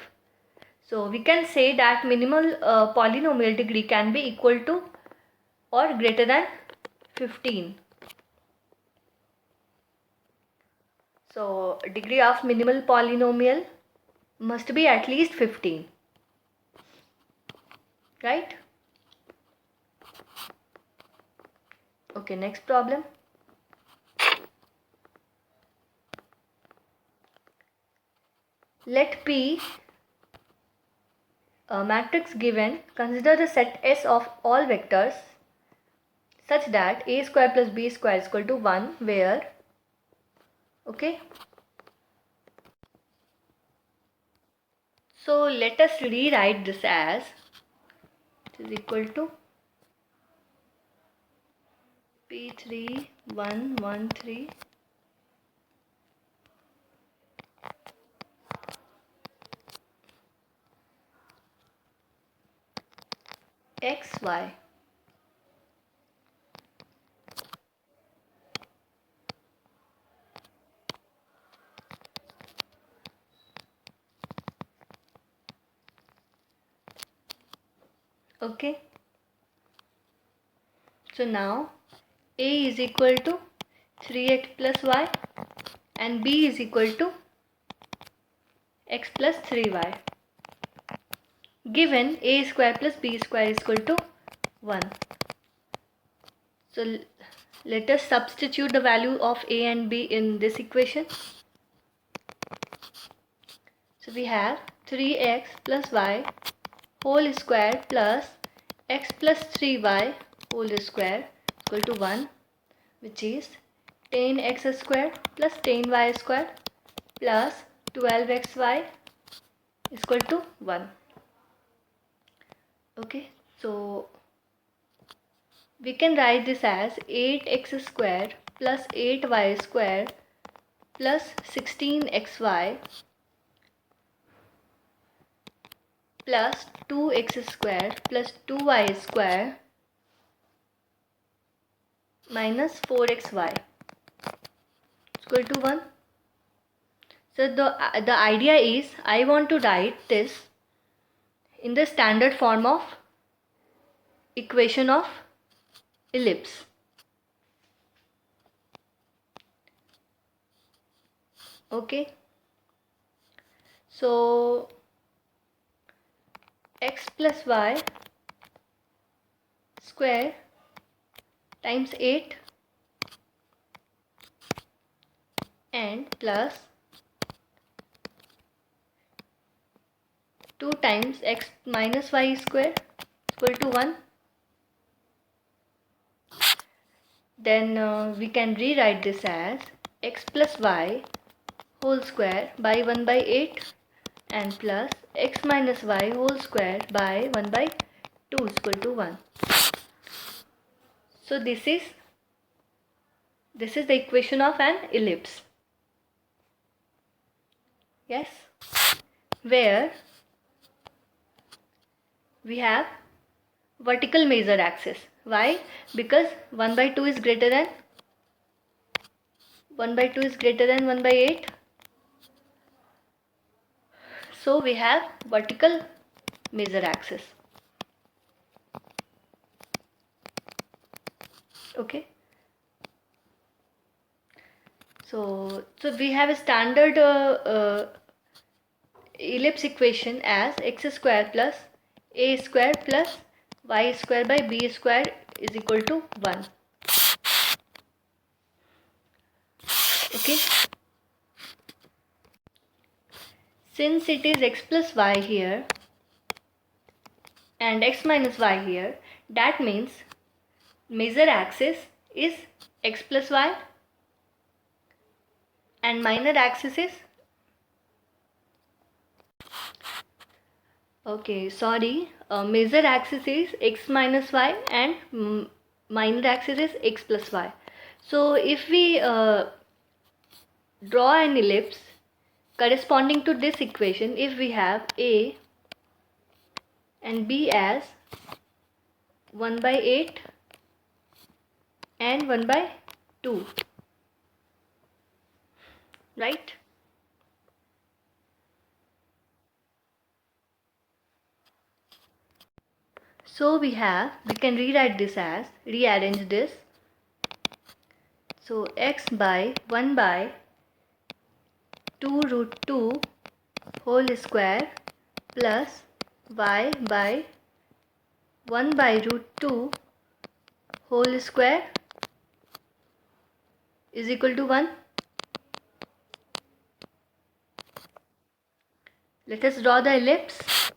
So we can say that minimal polynomial degree can be equal to or greater than 15. So degree of minimal polynomial must be at least 15. Right? Okay, next problem. Let P a matrix given, consider the set S of all vectors such that a square plus b square is equal to 1, where, okay. So let us rewrite this as it is equal to P3 1 1 3 xy. Okay. So now a is equal to 3x plus y and b is equal to x plus 3y. Given a square plus b square is equal to 1. So let us substitute the value of a and b in this equation. So we have 3x plus y whole square plus x plus 3y whole square equal to 1, which is 10x square plus 10y square plus 12xy is equal to 1. Okay, so we can write this as 8x square plus 8y square plus 16xy plus 2x square plus 2y square minus 4xy is equal to 1. So the idea is I want to write this in the standard form of equation of ellipse. Okay. So x plus y square times 8 and plus 2 times x minus y square equal to 1. Then we can rewrite this as x plus y whole square by 1 by 8 and plus x minus y whole square by 1 by 2 is equal to 1. So this is the equation of an ellipse. Yes, where we have vertical major axis. Why? Because 1 by 2 is greater than 1 by 2 is greater than 1 by 8. So we have vertical major axis. Okay. So we have a standard ellipse equation as x square plus a square plus y square by b square is equal to 1. Okay. Since it is x plus y here and x minus y here, that means major axis is x plus y and minor axis is major axis is x minus y and minor axis is x plus y. So if we draw an ellipse corresponding to this equation, if we have a and b as 1 by 8 and 1 by 2, right? So we can rewrite this as, rearrange this. So x by 1 by 2 root 2 whole square plus y by 1 by root 2 whole square is equal to 1. Let us draw the ellipse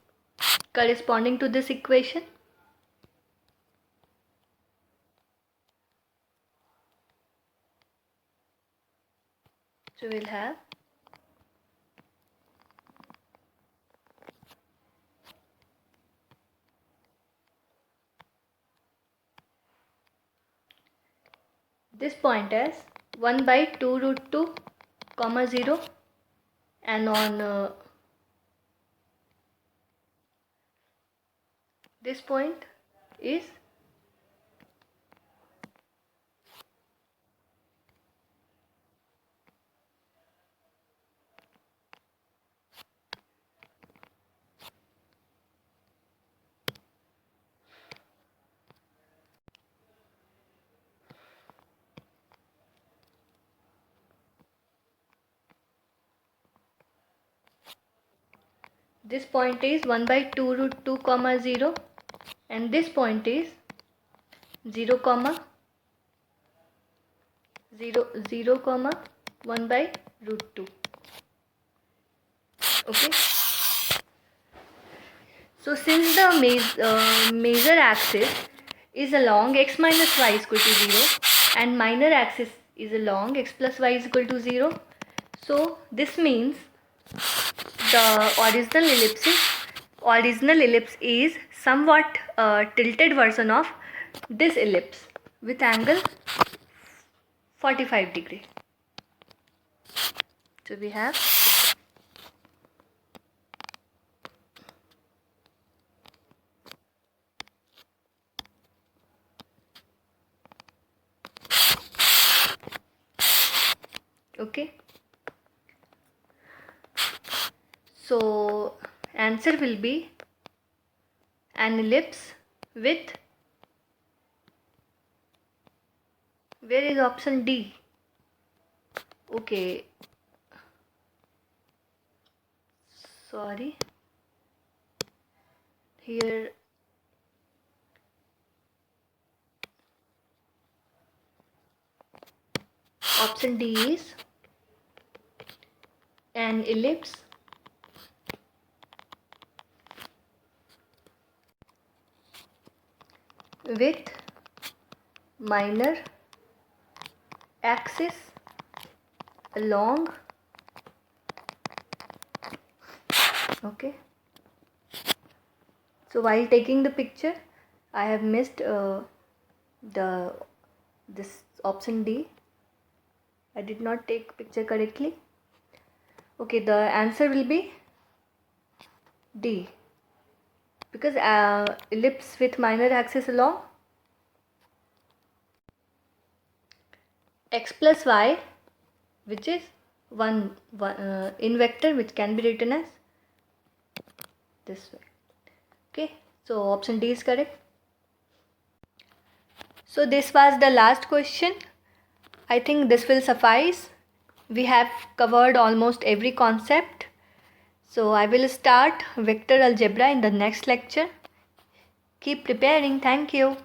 corresponding to this equation. So we'll have this point as 1 by 2 root 2 comma 0, and on this point is this point is 1 by 2 root 2 comma 0, and this point is 0 comma 0 comma 1 by root 2. Okay. So since the major axis is along x minus y is equal to 0 and minor axis is along x plus y is equal to 0, so this means the original ellipse is somewhat tilted version of this ellipse with angle 45 degree. So we have okay. So answer will be an ellipse with, where is option D? Okay, sorry, here option D is an ellipse with minor axis along, okay. So while taking the picture I have missed this option D. I did not take picture correctly. Okay, the answer will be D, because ellipse with minor axis along x plus y, which is one in vector, which can be written as this way. Okay, so option D is correct. So this was the last question. I think this will suffice. We have covered almost every concept. So I will start vector algebra in the next lecture. Keep preparing. Thank you.